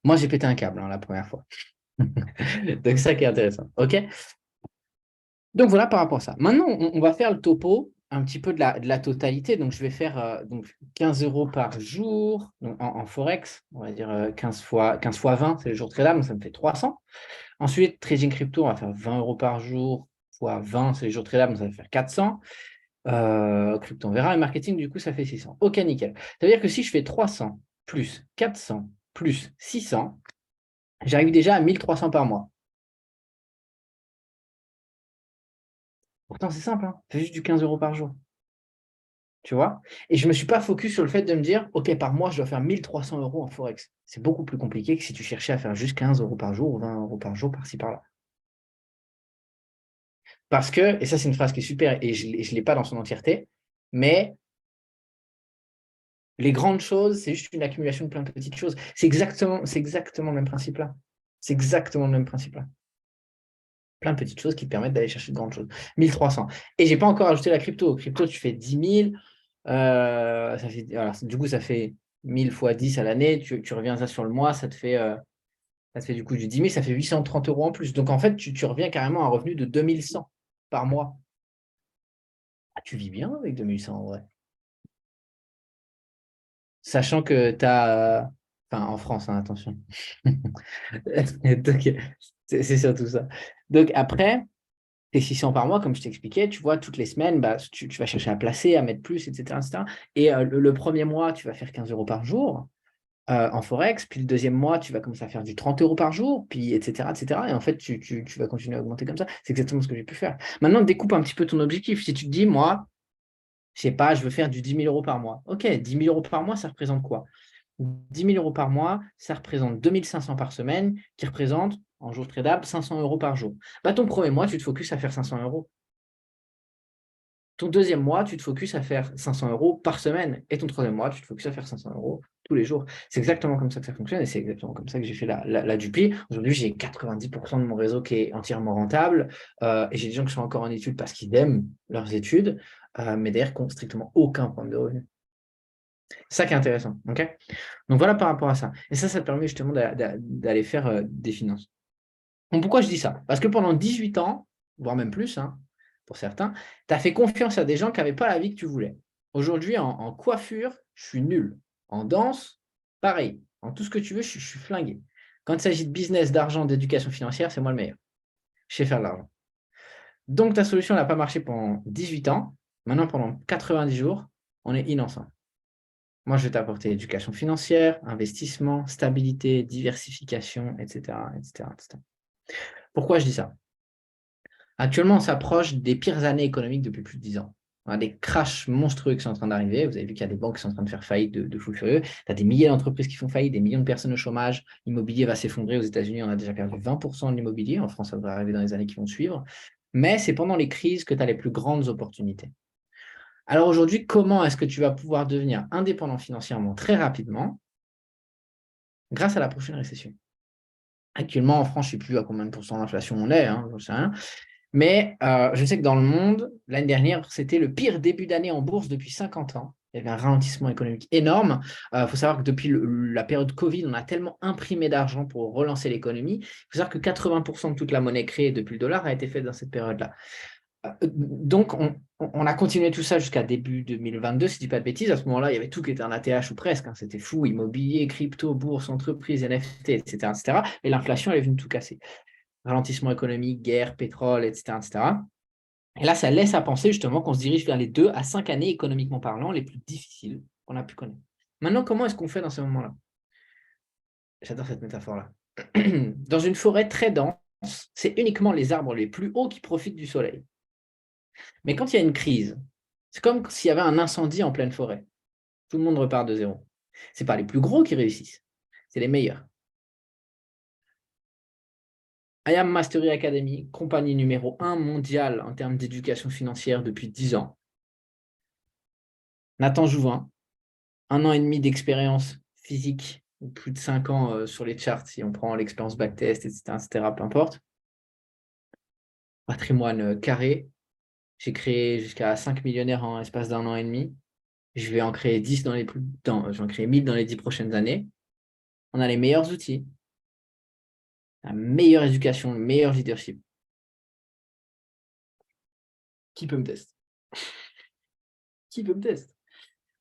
Moi, j'ai pété un câble la première fois. Donc, ça qui est intéressant. OK? Donc, voilà par rapport à ça. Maintenant, on va faire le topo un petit peu de la totalité. Donc, je vais faire 15 euros par jour donc en Forex. On va dire 15 fois 20, c'est le jour tradable, donc ça me fait 300. Ensuite, trading crypto, on va faire 20 euros par jour fois 20, c'est les jours tradables, donc ça va faire 400. Crypto, on verra. Et marketing, du coup, ça fait 600. Ok, nickel. Ça veut dire que si je fais 300 plus 400 plus 600, j'arrive déjà à 1300 par mois. Pourtant, c'est simple, hein. C'est juste du 15 euros par jour. Tu vois? Et je ne me suis pas focus sur le fait de me dire, OK, par mois, je dois faire 1300 euros en Forex. C'est beaucoup plus compliqué que si tu cherchais à faire juste 15 euros par jour ou 20 euros par jour, par-ci, par-là. Parce que, et ça, c'est une phrase qui est super et je ne l'ai pas dans son entièreté, mais les grandes choses, c'est juste une accumulation de plein de petites choses. C'est exactement le même principe là. C'est exactement le même principe là. Plein de petites choses qui te permettent d'aller chercher de grandes choses. 1300. Et je n'ai pas encore ajouté la crypto. Crypto, tu fais 10 000. Alors, du coup, ça fait 1000 fois 10 à l'année. Tu reviens ça sur le mois, ça te fait du coup du 10 000, ça fait 830 euros en plus. Donc, en fait, tu reviens carrément à un revenu de 2100 par mois. Ah, tu vis bien avec 2100 en vrai. Sachant que tu as. Enfin, en France, hein, attention. Donc, c'est surtout ça. Donc, après, tes 600 par mois, comme je t'expliquais, tu vois, toutes les semaines, bah, tu vas chercher à placer, à mettre plus, etc. etc. Et le premier mois, tu vas faire 15 euros par jour. en Forex, puis le deuxième mois, tu vas commencer à faire du 30 € par jour, puis etc., etc. Et en fait, tu vas continuer à augmenter comme ça. C'est exactement ce que j'ai pu faire. Maintenant, découpe un petit peu ton objectif. Si tu te dis, moi, je sais pas, je veux faire du 10 000 € par mois. OK, 10 000 € par mois, ça représente quoi? 10 000 € par mois, ça représente 2500 par semaine, qui représente, en jour tradable, 500 € par jour. Bah, ton premier mois, tu te focuses à faire 500 €. Ton deuxième mois, tu te focuses à faire 500 € par semaine. Et ton troisième mois, tu te focuses à faire 500 € tous les jours. C'est exactement comme ça que ça fonctionne et c'est exactement comme ça que j'ai fait la Dupli. Aujourd'hui, j'ai 90% de mon réseau qui est entièrement rentable et j'ai des gens qui sont encore en études parce qu'ils aiment leurs études, mais d'ailleurs qui n'ont strictement aucun problème de revenu. C'est ça qui est intéressant. Okay, donc voilà par rapport à ça. Et ça te permet justement d'aller faire des finances. Donc pourquoi je dis ça? Parce que pendant 18 ans, voire même plus, hein, pour certains, tu as fait confiance à des gens qui n'avaient pas la vie que tu voulais. Aujourd'hui, en coiffure, je suis nul. En danse, pareil. En tout ce que tu veux, je suis flingué. Quand il s'agit de business, d'argent, d'éducation financière, c'est moi le meilleur. Je sais faire de l'argent. Donc ta solution n'a pas marché pendant 18 ans. Maintenant, pendant 90 jours, on est in ensemble. Moi, je vais t'apporter éducation financière, investissement, stabilité, diversification, etc., etc., etc. Pourquoi je dis ça? Actuellement, on s'approche des pires années économiques depuis plus de 10 ans. On a des crashs monstrueux qui sont en train d'arriver. Vous avez vu qu'il y a des banques qui sont en train de faire faillite de fou furieux. Tu as des milliers d'entreprises qui font faillite, des millions de personnes au chômage. L'immobilier va s'effondrer. Aux États-Unis, on a déjà perdu 20% de l'immobilier. En France, ça devrait arriver dans les années qui vont suivre. Mais c'est pendant les crises que tu as les plus grandes opportunités. Alors aujourd'hui, comment est-ce que tu vas pouvoir devenir indépendant financièrement très rapidement grâce à la prochaine récession? Actuellement, en France, je ne sais plus à combien de pourcents d'inflation on est, je ne sais rien. Mais je sais que dans le monde, l'année dernière, c'était le pire début d'année en bourse depuis 50 ans. Il y avait un ralentissement économique énorme. Il faut savoir que depuis la période Covid, on a tellement imprimé d'argent pour relancer l'économie. Il faut savoir que 80% de toute la monnaie créée depuis le dollar a été faite dans cette période-là. Donc, on a continué tout ça jusqu'à début 2022, si je ne dis pas de bêtises. À ce moment-là, il y avait tout qui était en ATH ou presque. C'était fou, immobilier, crypto, bourse, entreprise, NFT, etc., etc. Et l'inflation, elle est venue tout casser. Ralentissement économique, guerre, pétrole, etc., etc. Et là, ça laisse à penser justement qu'on se dirige vers les 2 à 5 années économiquement parlant les plus difficiles qu'on a pu connaître. Maintenant, comment est-ce qu'on fait dans ces moments-là? J'adore cette métaphore-là. Dans une forêt très dense, c'est uniquement les arbres les plus hauts qui profitent du soleil. Mais quand il y a une crise, c'est comme s'il y avait un incendie en pleine forêt. Tout le monde repart de zéro. Ce n'est pas les plus gros qui réussissent, c'est les meilleurs. IAM Mastery Academy, compagnie numéro 1 mondiale en termes d'éducation financière depuis 10 ans. Nathan Jouvin, 1 an et demi d'expérience physique, ou plus de 5 ans sur les charts, si on prend l'expérience backtest, etc., peu importe. Patrimoine carré. J'ai créé jusqu'à 5 millionnaires en l'espace d'1 an et demi. Je vais en créer 10 je vais en créer 1000 dans les 10 prochaines années. On a les meilleurs outils, la meilleure éducation, le meilleur leadership. Qui peut me tester? Qui peut me tester?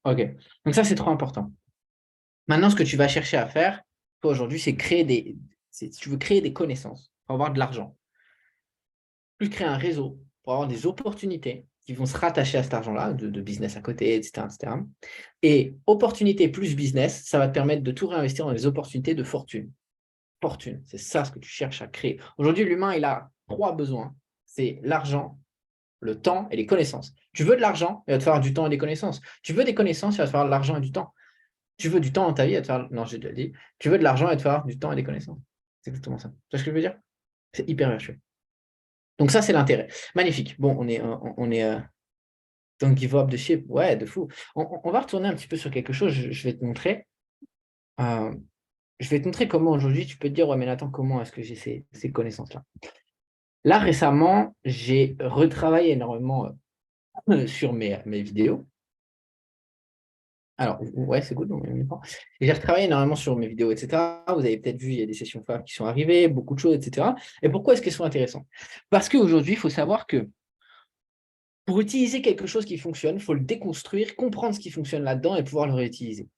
Ok, donc ça, c'est trop important. Maintenant, ce que tu vas chercher à faire, toi, aujourd'hui, c'est si tu veux créer des connaissances pour avoir de l'argent, plus créer un réseau pour avoir des opportunités qui vont se rattacher à cet argent-là, de business à côté, etc., etc. Et opportunité plus business, ça va te permettre de tout réinvestir dans les opportunités de fortune. Fortune, c'est ça ce que tu cherches à créer. Aujourd'hui, l'humain, il a 3 besoins. C'est l'argent, le temps et les connaissances. Tu veux de l'argent, il va te falloir du temps et des connaissances. Tu veux des connaissances, il va te falloir de l'argent et du temps. Tu veux du temps dans ta vie, il va te falloir... Non, j'ai déjà dit. Tu veux de l'argent, il va te falloir du temps et des connaissances. C'est exactement ça. Tu vois ce que je veux dire? C'est hyper vertueux. Donc ça, c'est l'intérêt. Magnifique. Bon, on est don't give up the ship. Ouais, de fou. On va retourner un petit peu sur quelque chose. Je vais te montrer. Je vais te montrer comment aujourd'hui tu peux te dire, ouais, mais attends, comment est-ce que j'ai ces connaissances-là? Là, récemment, j'ai retravaillé énormément sur mes vidéos. Alors, ouais, c'est good. J'ai retravaillé énormément sur mes vidéos, etc. Vous avez peut-être vu, il y a des sessions femmes qui sont arrivées, beaucoup de choses, etc. Et pourquoi est-ce qu'elles sont intéressantes? Parce qu'aujourd'hui, il faut savoir que pour utiliser quelque chose qui fonctionne, il faut le déconstruire, comprendre ce qui fonctionne là-dedans et pouvoir le réutiliser.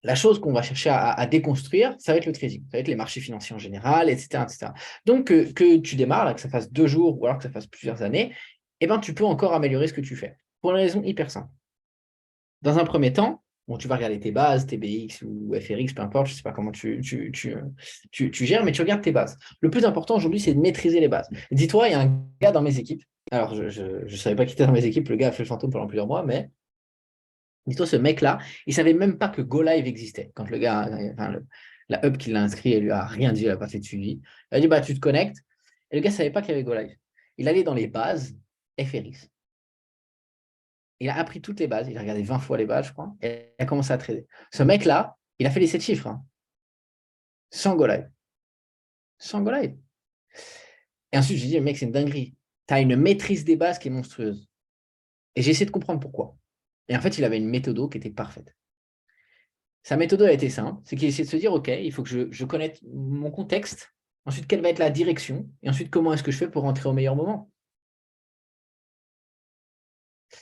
La chose qu'on va chercher à déconstruire, ça va être le trading, ça va être les marchés financiers en général, etc., etc. Donc, que tu démarres, là, que ça fasse 2 jours ou alors que ça fasse plusieurs années, eh ben, tu peux encore améliorer ce que tu fais. Pour une raison hyper simple. Dans un premier temps, Bon, tu vas regarder tes bases, TBX ou FRX, peu importe, je ne sais pas comment tu gères, mais tu regardes tes bases. Le plus important aujourd'hui, c'est de maîtriser les bases. Dis-toi, il y a un gars dans mes équipes. Alors, je ne savais pas qui était dans mes équipes, le gars a fait le fantôme pendant plusieurs mois, mais dis-toi, ce mec-là, il ne savait même pas que GoLive existait. Quand le gars, enfin, la hub qui l'a inscrit, elle lui a rien dit, elle n'a pas fait de suivi. Elle a dit, bah, tu te connectes. Et le gars ne savait pas qu'il y avait GoLive. Il allait dans les bases FRX. Il a appris toutes les bases. Il a regardé 20 fois les bases, je crois. Et il a commencé à trader. Ce mec-là, il a fait les 7 chiffres, hein, sans GoLive. Sans GoLive. Et ensuite, j'ai dit, mec, c'est une dinguerie. Tu as une maîtrise des bases qui est monstrueuse. Et j'ai essayé de comprendre pourquoi. Et en fait, il avait une méthode qui était parfaite. Sa méthode a été simple, c'est qu'il essaie de se dire, OK, il faut que je connaisse mon contexte, ensuite, quelle va être la direction, et ensuite, comment est-ce que je fais pour rentrer au meilleur moment.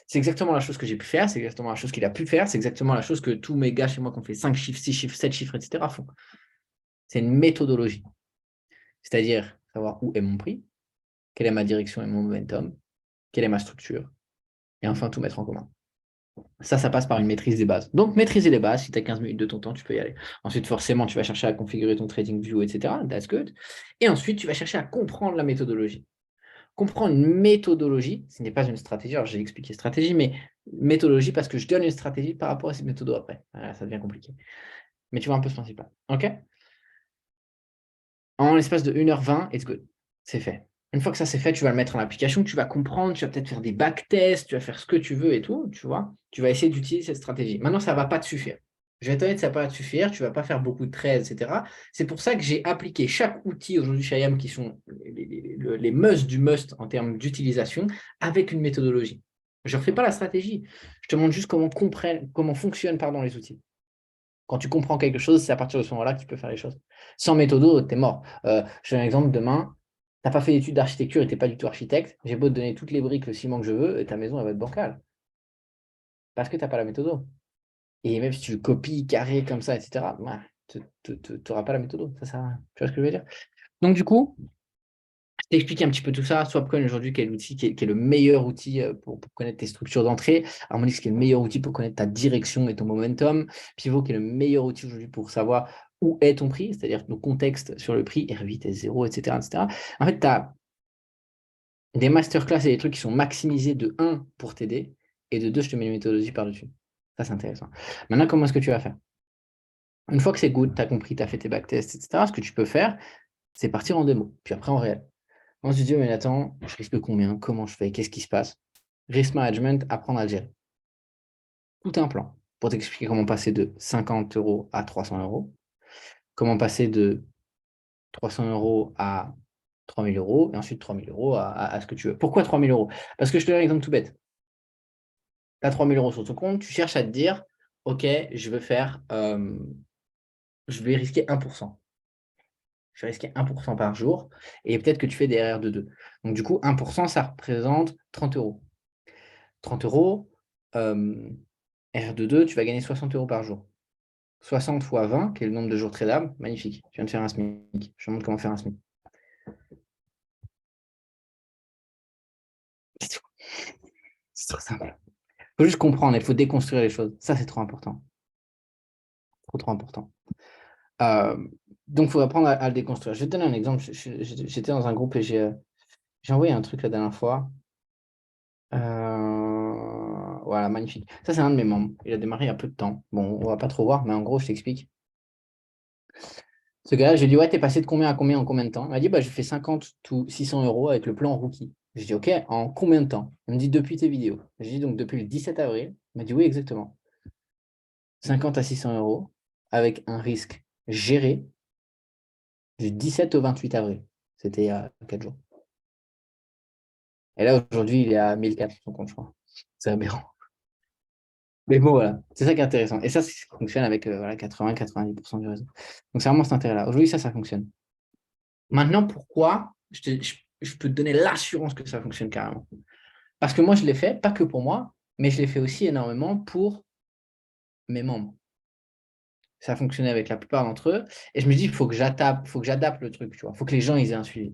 C'est exactement la chose que j'ai pu faire, c'est exactement la chose qu'il a pu faire, c'est exactement la chose que tous mes gars chez moi qui ont fait 5 chiffres, 6 chiffres, 7 chiffres, etc. font. C'est une méthodologie. C'est-à-dire savoir où est mon prix, quelle est ma direction et mon momentum, quelle est ma structure, et enfin tout mettre en commun. Ça passe par une maîtrise des bases. Donc, maîtriser les bases, si tu as 15 minutes de ton temps, tu peux y aller. Ensuite, forcément, tu vas chercher à configurer ton TradingView, etc. That's good. Et ensuite, tu vas chercher à comprendre la méthodologie. Comprendre une méthodologie, ce n'est pas une stratégie. Alors, j'ai expliqué stratégie, mais méthodologie parce que je donne une stratégie par rapport à ces méthodos après. Voilà, ça devient compliqué. Mais tu vois un peu ce principe-là. OK? En l'espace de 1h20, it's good. C'est fait. Une fois que ça c'est fait, tu vas le mettre en application, tu vas comprendre, tu vas peut-être faire des backtests, tu vas faire ce que tu veux et tout, tu vois. Tu vas essayer d'utiliser cette stratégie. Maintenant, ça ne va pas te suffire. Je vais t'honnête, ça ne va pas te suffire, tu ne vas pas faire beaucoup de trades, etc. C'est pour ça que j'ai appliqué chaque outil aujourd'hui chez IAM qui sont les must du must en termes d'utilisation avec une méthodologie. Je ne refais pas la stratégie. Je te montre juste comment fonctionnent les outils. Quand tu comprends quelque chose, c'est à partir de ce moment-là que tu peux faire les choses. Sans méthodo, tu es mort. Je te donne un exemple, demain, tu n'as pas fait d'études d'architecture et tu n'es pas du tout architecte. J'ai beau te donner toutes les briques, le ciment que je veux, et ta maison, elle va être bancale. Parce que tu n'as pas la méthodo. Et même si tu copies carré comme ça, etc., tu n'auras pas la méthode. Ça sert à rien. Tu vois ce que je veux dire? Donc, du coup, je t'explique un petit peu tout ça. Swapcoin aujourd'hui, qui est l'outil qui est le meilleur outil pour connaître tes structures d'entrée. Harmonix, qui est le meilleur outil pour connaître ta direction et ton momentum. Pivot, qui est le meilleur outil aujourd'hui pour savoir où est ton prix, c'est-à-dire ton contexte sur le prix, R8, S0, etc., etc. En fait, tu as des masterclass et des trucs qui sont maximisés de 1 pour t'aider et de 2, je te mets une méthodologie par-dessus. Ça, c'est intéressant. Maintenant, comment est-ce que tu vas faire? Une fois que c'est good, tu as compris, tu as fait tes backtests, etc., ce que tu peux faire, c'est partir en démo, puis après en réel. On se dit, mais attends, je risque combien? Comment je fais? Qu'est-ce qui se passe? Risk management, apprendre à le gérer. Tout un plan pour t'expliquer comment passer de 50 € à 300 €, comment passer de 300 € à 3000 € et ensuite 3000 € à ce que tu veux. Pourquoi 3000 €? Parce que je te donne un exemple tout bête. Tu as 3000 € sur ton compte, tu cherches à te dire, OK, je vais risquer 1%. Je vais risquer 1% par jour et peut-être que tu fais des erreurs de 2. Donc, du coup, 1%, ça représente 30 €. 30 €, R de 2, tu vas gagner 60 € par jour. 60 fois 20, qui est le nombre de jours tradables, magnifique. Tu viens de faire un SMIC. Je te montre comment faire un SMIC. C'est tout. C'est trop simple. Il faut juste comprendre, il faut déconstruire les choses. Ça, c'est trop important. Trop, trop important. Donc, il faut apprendre à le déconstruire. Je vais te donner un exemple. J'étais dans un groupe et j'ai envoyé un truc la dernière fois. Voilà, magnifique. Ça, c'est un de mes membres. Il a démarré il y a peu de temps. Bon, on va pas trop voir, mais en gros, je t'explique. Ce gars-là, je lui ai dit, ouais, t'es passé de combien à combien en combien de temps? Il m'a dit, bah, je fais 50 ou 600 € avec le plan rookie. Je dis, OK, en combien de temps? Il me dit, depuis tes vidéos. Je dis, donc, depuis le 17 avril. Il m'a dit, oui, exactement. 50 à 600 € avec un risque géré du 17 au 28 avril. C'était il y a 4 jours. Et là, aujourd'hui, il est à 1004 sur son compte, je crois. C'est aberrant. Mais bon, voilà, c'est ça qui est intéressant. Et ça fonctionne avec 80-90% du réseau. Donc, c'est vraiment cet intérêt-là. Aujourd'hui, ça fonctionne. Maintenant, pourquoi je peux te donner l'assurance que ça fonctionne carrément. Parce que moi, je l'ai fait, pas que pour moi, mais je l'ai fait aussi énormément pour mes membres. Ça fonctionnait avec la plupart d'entre eux. Et je me dis, il faut que j'adapte le truc, tu vois. Il faut que les gens ils aient un suivi.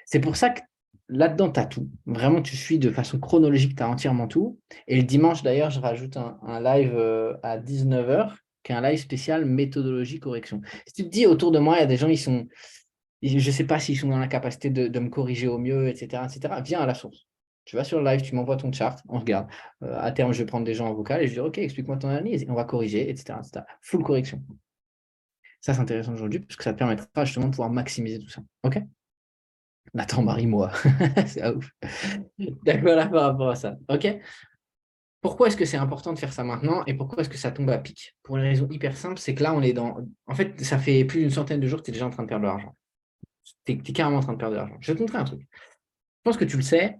C'est pour ça que là-dedans, tu as tout. Vraiment, tu suis de façon chronologique, tu as entièrement tout. Et le dimanche, d'ailleurs, je rajoute un live à 19h, qui est un live spécial méthodologie correction. Si tu te dis, autour de moi, il y a des gens, je ne sais pas s'ils sont dans la capacité de me corriger au mieux, etc., etc. Viens à la source. Tu vas sur le live, tu m'envoies ton chart, on regarde. À terme, je vais prendre des gens en vocal et je dis, OK, explique-moi ton analyse. Et on va corriger, etc., etc. Full correction. Ça, c'est intéressant aujourd'hui parce que ça te permettra justement de pouvoir maximiser tout ça. OK? Nathan, marie-moi. C'est un ouf. D'accord là par rapport à ça. OK? Pourquoi est-ce que c'est important de faire ça maintenant et pourquoi est-ce que ça tombe à pic? Pour une raison hyper simple, c'est que là, on est dans. En fait, ça fait plus d'une centaine de jours que tu es déjà en train de perdre de l'argent. Tu es carrément en train de perdre de l'argent. Je vais te montrer un truc. Je pense que tu le sais,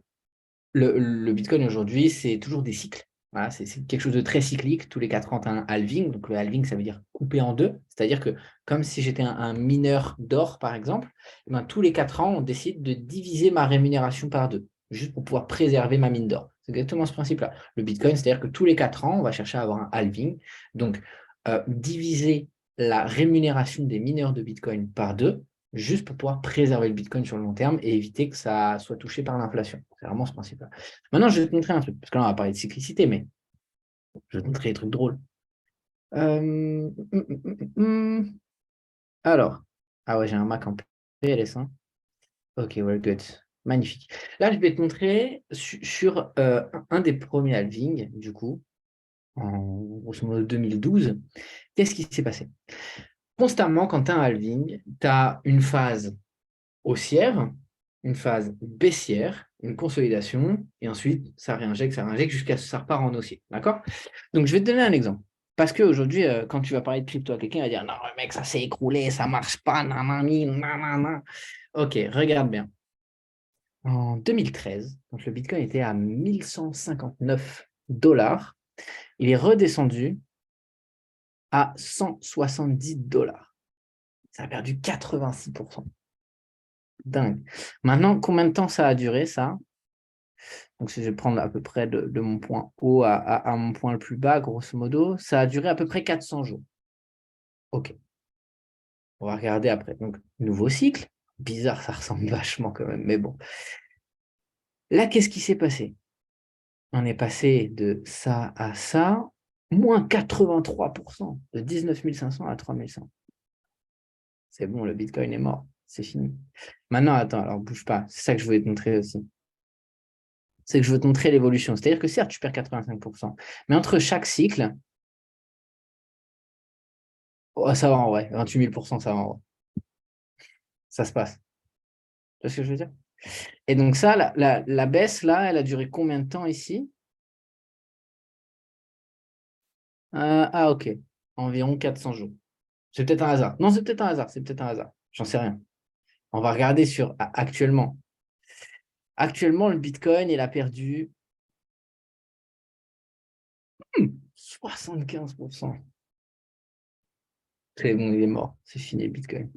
le Bitcoin aujourd'hui, c'est toujours des cycles. Voilà, c'est quelque chose de très cyclique. Tous les 4 ans, tu as un halving. Donc, le halving, ça veut dire couper en deux. C'est-à-dire que, comme si j'étais un mineur d'or, par exemple, eh ben, tous les 4 ans, on décide de diviser ma rémunération par deux, juste pour pouvoir préserver ma mine d'or. C'est exactement ce principe-là. Le Bitcoin, c'est-à-dire que tous les 4 ans, on va chercher à avoir un halving. Donc, diviser la rémunération des mineurs de Bitcoin par deux, juste pour pouvoir préserver le Bitcoin sur le long terme et éviter que ça soit touché par l'inflation. C'est vraiment ce principe-là. Maintenant, je vais te montrer un truc, parce que là, on va parler de cyclicité, mais je vais te montrer des trucs drôles. Alors, ah ouais, j'ai un Mac en PLS. Ok, we're good. Magnifique. Là, je vais te montrer sur un des premiers halvings, du coup, en grosso modo 2012. Qu'est-ce qui s'est passé? Constamment, quand tu as un halving, tu as une phase haussière, une phase baissière, une consolidation, et ensuite ça réinjecte jusqu'à ce que ça repart en haussier. D'accord? Donc je vais te donner un exemple. Parce qu'aujourd'hui, quand tu vas parler de crypto à quelqu'un, il va dire non, mec, ça s'est écroulé, ça marche pas, nanani, nanana. Ok, regarde bien. En 2013, quand le Bitcoin était à 1159 $, il est redescendu à 170 $. Ça a perdu 86%. Dingue. Maintenant, combien de temps ça a duré, ça? Donc, si je vais prendre à peu près de mon point haut à mon point le plus bas, grosso modo, ça a duré à peu près 400 jours. OK. On va regarder après. Donc, nouveau cycle. Bizarre, ça ressemble vachement quand même, mais bon. Là, qu'est-ce qui s'est passé? On est passé de ça à ça, moins 83%, de 19 500 à 3 100. C'est bon, le Bitcoin est mort. C'est fini. Maintenant, attends, alors bouge pas. C'est ça que je voulais te montrer aussi. C'est que je veux te montrer l'évolution. C'est-à-dire que certes, tu perds 85%, mais entre chaque cycle, oh, ça va en vrai, 28 000%, ça va en vrai. Ça se passe. Tu vois ce que je veux dire? Et donc ça, la baisse, là, elle a duré combien de temps ici? Ah, ok. Environ 400 jours. C'est peut-être un hasard. Non, c'est peut-être un hasard. C'est peut-être un hasard. J'en sais rien. On va regarder sur actuellement. Actuellement, le Bitcoin, il a perdu 75%. C'est bon, il est mort. C'est fini, le Bitcoin.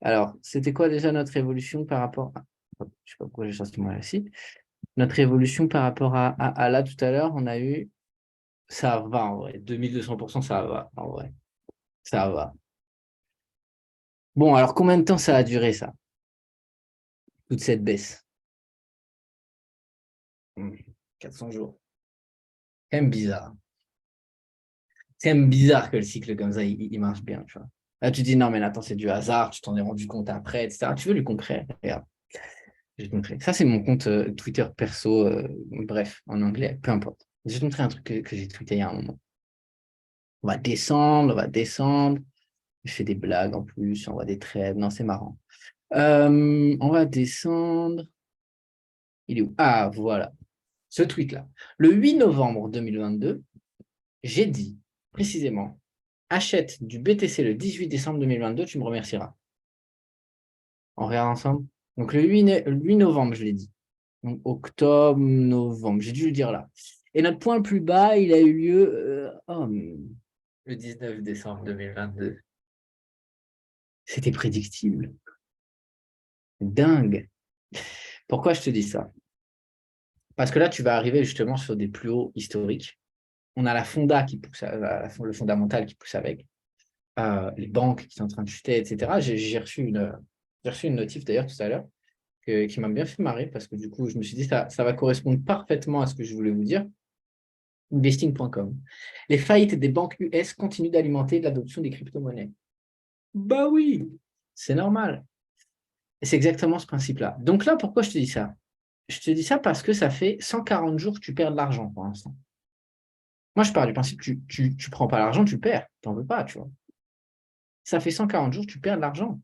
Alors, c'était quoi déjà notre évolution par rapport à... Je ne sais pas pourquoi j'ai sorti moi ici. Notre évolution par rapport à là, tout à l'heure, on a eu... Ça va en vrai. 2200%, ça va en vrai. Ça va. Bon, alors combien de temps ça a duré, ça? Toute cette baisse? 400 jours. C'est quand même bizarre. C'est quand même bizarre que le cycle comme ça, il marche bien, tu vois. Là, tu dis, non, mais attends, c'est du hasard, tu t'en es rendu compte après, etc. Tu veux du concret? Regarde, je vais te montrer. Ça, c'est mon compte Twitter perso, bref, en anglais, peu importe. Je vais te montrer un truc que j'ai tweeté il y a un moment. On va descendre, on va descendre. Je fais des blagues en plus, on voit des trades. Non, c'est marrant. On va descendre. Il est où? Ah, voilà. Ce tweet-là. Le 8 novembre 2022, j'ai dit précisément, achète du BTC le 18 décembre 2022, tu me remercieras. On regarde ensemble. Donc le 8 novembre, je l'ai dit. Donc octobre, novembre, j'ai dû le dire là. Et notre point le plus bas, il a eu lieu le 19 décembre 2022. C'était prédictible. Dingue. Pourquoi je te dis ça? Parce que là, tu vas arriver justement sur des plus hauts historiques. On a la fonda qui pousse, le fondamental qui pousse avec, les banques qui sont en train de chuter, etc. J'ai reçu une notif d'ailleurs tout à l'heure qui m'a bien fait marrer parce que du coup, je me suis dit, ça va correspondre parfaitement à ce que je voulais vous dire. Investing.com. Les faillites des banques US continuent d'alimenter l'adoption des crypto-monnaies. Bah oui, c'est normal. Et c'est exactement ce principe-là. Donc là, pourquoi je te dis ça? Je te dis ça parce que ça fait 140 jours que tu perds de l'argent pour l'instant. Moi, je pars du principe que tu prends pas l'argent, tu perds. Tu n'en veux pas, tu vois. Ça fait 140 jours, tu perds de l'argent.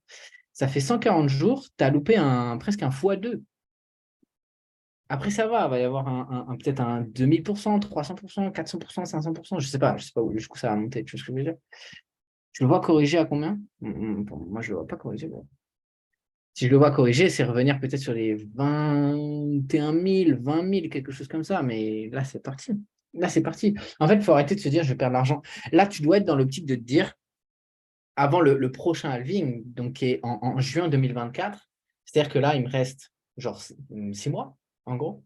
Ça fait 140 jours, tu as loupé presque un x2. Après, ça va, il va y avoir peut-être un 2000%, 300%, 400%, 500%, je sais pas où jusqu'où ça va monter, tu vois ce que je veux dire? Je le vois corriger à combien? Bon, moi, je ne le vois pas corriger. Bon. Si je le vois corriger, c'est revenir peut-être sur les 21 000, 20 000, quelque chose comme ça. Mais là, c'est parti. Là, c'est parti. En fait, il faut arrêter de se dire, je vais perdre l'argent. Là, tu dois être dans l'optique de te dire, avant le prochain halving, donc qui est en juin 2024, c'est-à-dire que là, il me reste genre 6 mois, en gros.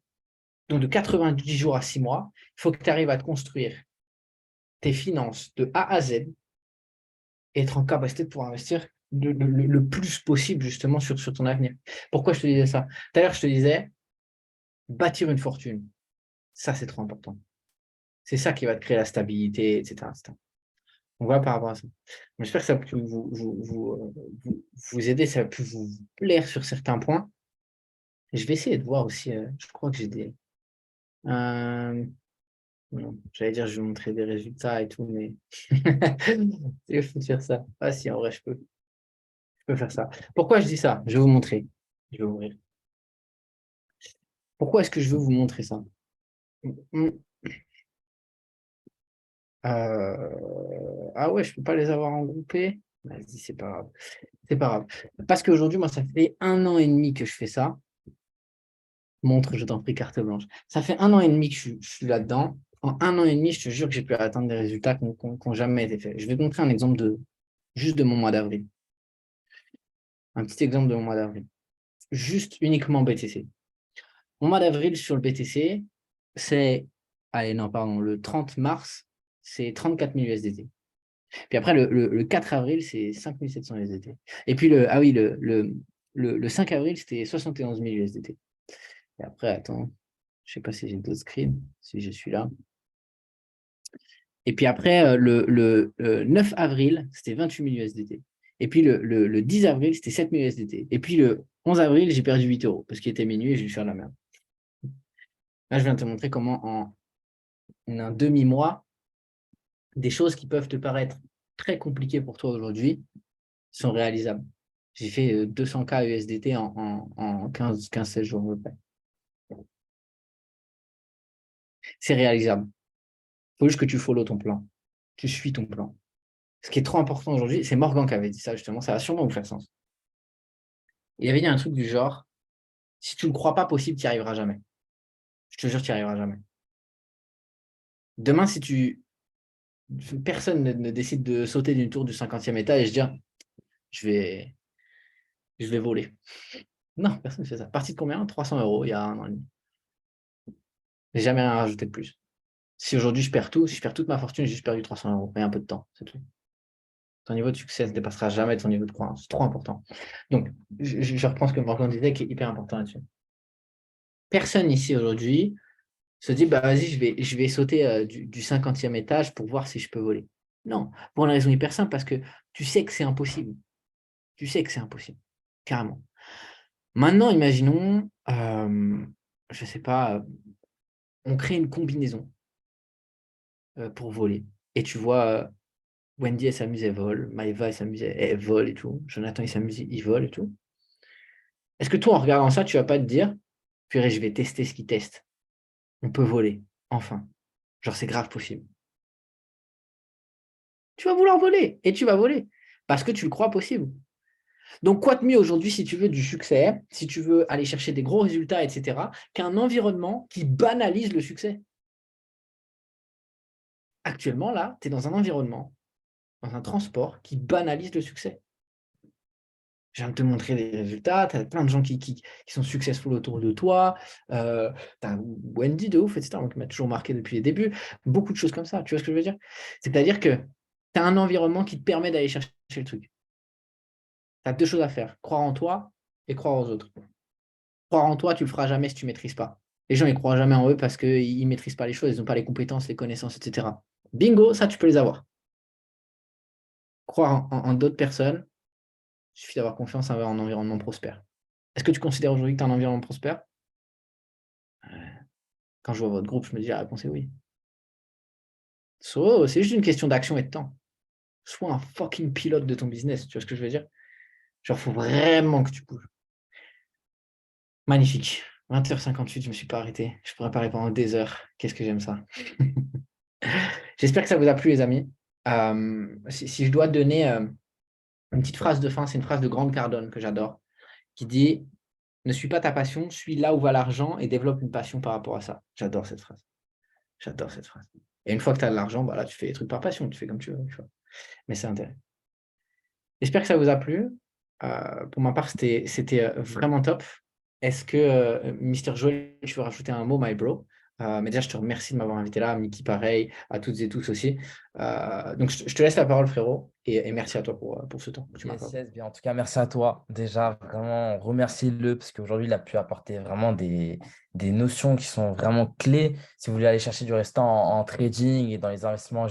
Donc, de 90 jours à 6 mois, il faut que tu arrives à te construire tes finances de A à Z et être en capacité de pouvoir investir le plus possible justement sur ton avenir. Pourquoi je te disais ça? Tout à l'heure, je te disais, bâtir une fortune, ça c'est trop important. C'est ça qui va te créer la stabilité, etc. etc. On va par rapport à ça. J'espère que ça a pu vous aider, ça a pu vous plaire sur certains points. Je vais essayer de voir aussi, je crois que j'ai des... non, j'allais dire, je vais vous montrer des résultats et tout, mais il faut faire ça. Ah si, en vrai, je peux faire ça. Pourquoi je dis ça? Je vais vous montrer. Je vais ouvrir. Pourquoi est-ce que je veux vous montrer ça? Ah ouais, je peux pas les avoir en groupé. Vas-y, c'est pas grave. C'est pas grave. Parce qu'aujourd'hui, moi, ça fait 1 an et demi que je fais ça. Montre, je t'en prie, carte blanche. Ça fait 1 an et demi que je suis là-dedans. En 1 an et demi, je te jure que j'ai pu atteindre des résultats qui n'ont jamais été faits. Je vais te montrer un exemple juste de mon mois d'avril. Un petit exemple de mon mois d'avril. Juste uniquement BTC. Mon mois d'avril sur le BTC, c'est, allez, non, pardon, le 30 mars, c'est 34 000 USDT. Puis après, le 4 avril, c'est 5 700 USDT. Et puis, ah oui, le 5 avril, c'était 71 000 USDT. Et après, attends, je ne sais pas si j'ai d'autres screens, si je suis là. Et puis après, le 9 avril, c'était 28 000 USDT. Et puis le 10 avril, c'était 7 000 USDT. Et puis le 11 avril, j'ai perdu 8 euros parce qu'il était minuit et j'ai dû faire de la merde. Là, je viens de te montrer comment en un demi-mois, des choses qui peuvent te paraître très compliquées pour toi aujourd'hui sont réalisables. J'ai fait 200K USDT en 15-16 jours à peu près. C'est réalisable. Il faut juste que tu follow ton plan. Tu suis ton plan. Ce qui est trop important aujourd'hui, c'est Morgan qui avait dit ça justement, ça va sûrement vous faire sens. Il avait dit un truc du genre, si tu ne le crois pas possible, tu n'y arriveras jamais. Je te jure, tu n'y arriveras jamais. Demain, si personne ne décide de sauter d'une tour du 50e étage et se dire, je vais voler. Non, personne ne fait ça. Partie de combien? 300 euros il y a 1 an et demi. J'ai jamais rien rajouté de plus. Si aujourd'hui je perds tout, si je perds toute ma fortune, j'ai juste perdu 300 euros et un peu de temps, c'est tout. Ton niveau de succès ne dépassera jamais ton niveau de croyance. C'est trop important. Donc, je reprends ce que Morgan disait qui est hyper important là-dessus. Personne ici aujourd'hui se dit, bah vas-y, je vais sauter du 50e étage pour voir si je peux voler. Non, pour une raison hyper simple, parce que tu sais que c'est impossible. Tu sais que c'est impossible, carrément. Maintenant, imaginons, je ne sais pas, on crée une combinaison pour voler. Et tu vois, Wendy, elle s'amuse, elle vole. Maëva, elle s'amuse, elle vole et tout. Jonathan, il s'amuse, il vole et tout. Est-ce que toi, en regardant ça, tu vas pas te dire, purée, je vais tester ce qu'il teste. On peut voler, enfin. Genre, c'est grave possible. Tu vas vouloir voler et tu vas voler parce que tu le crois possible. Donc, quoi de mieux aujourd'hui si tu veux du succès, si tu veux aller chercher des gros résultats, etc., qu'un environnement qui banalise le succès. Actuellement, là, tu es dans un environnement, dans un transport qui banalise le succès. Je viens de te montrer des résultats, tu as plein de gens qui sont successful autour de toi, tu as Wendy de ouf, etc., qui m'a toujours marqué depuis les débuts, beaucoup de choses comme ça, tu vois ce que je veux dire? C'est-à-dire que tu as un environnement qui te permet d'aller chercher le truc. Tu as deux choses à faire, croire en toi et croire aux autres. Croire en toi, tu le feras jamais si tu ne maîtrises pas. Les gens, ils ne croient jamais en eux parce qu'ils ne maîtrisent pas les choses, ils n'ont pas les compétences, les connaissances, etc. Bingo, ça, tu peux les avoir. Croire en d'autres personnes, il suffit d'avoir confiance en un environnement prospère. Est-ce que tu considères aujourd'hui que tu as un environnement prospère? Quand je vois votre groupe, je me dis la réponse est oui. So, c'est juste une question d'action et de temps. Sois un fucking pilote de ton business, tu vois ce que je veux dire? Genre, il faut vraiment que tu bouges. Magnifique. 20h58, je ne me suis pas arrêté. Je pourrais parler pendant des heures. Qu'est-ce que j'aime ça. J'espère que ça vous a plu, les amis. Si je dois donner une petite phrase de fin, c'est une phrase de Grant Cardone que j'adore, qui dit ne suis pas ta passion, suis là où va l'argent et développe une passion par rapport à ça. J'adore cette phrase. J'adore cette phrase. Et une fois que tu as de l'argent, bah là, tu fais des trucs par passion, tu fais comme tu veux. Tu vois. Mais c'est intéressant. J'espère que ça vous a plu. Pour ma part, c'était vraiment top. Est-ce que, Mister Joel, tu veux rajouter un mot, my bro? Mais déjà, je te remercie de m'avoir invité là, Mickey, pareil, à toutes et tous aussi. Donc, je te laisse la parole, frérot, et merci à toi pour ce temps que tu Yes, m'accordes. yes, bien. En tout cas, merci à toi. Déjà, vraiment, remercie-le parce qu'aujourd'hui, il a pu apporter vraiment des notions qui sont vraiment clés si vous voulez aller chercher du restant en trading et dans les investissements.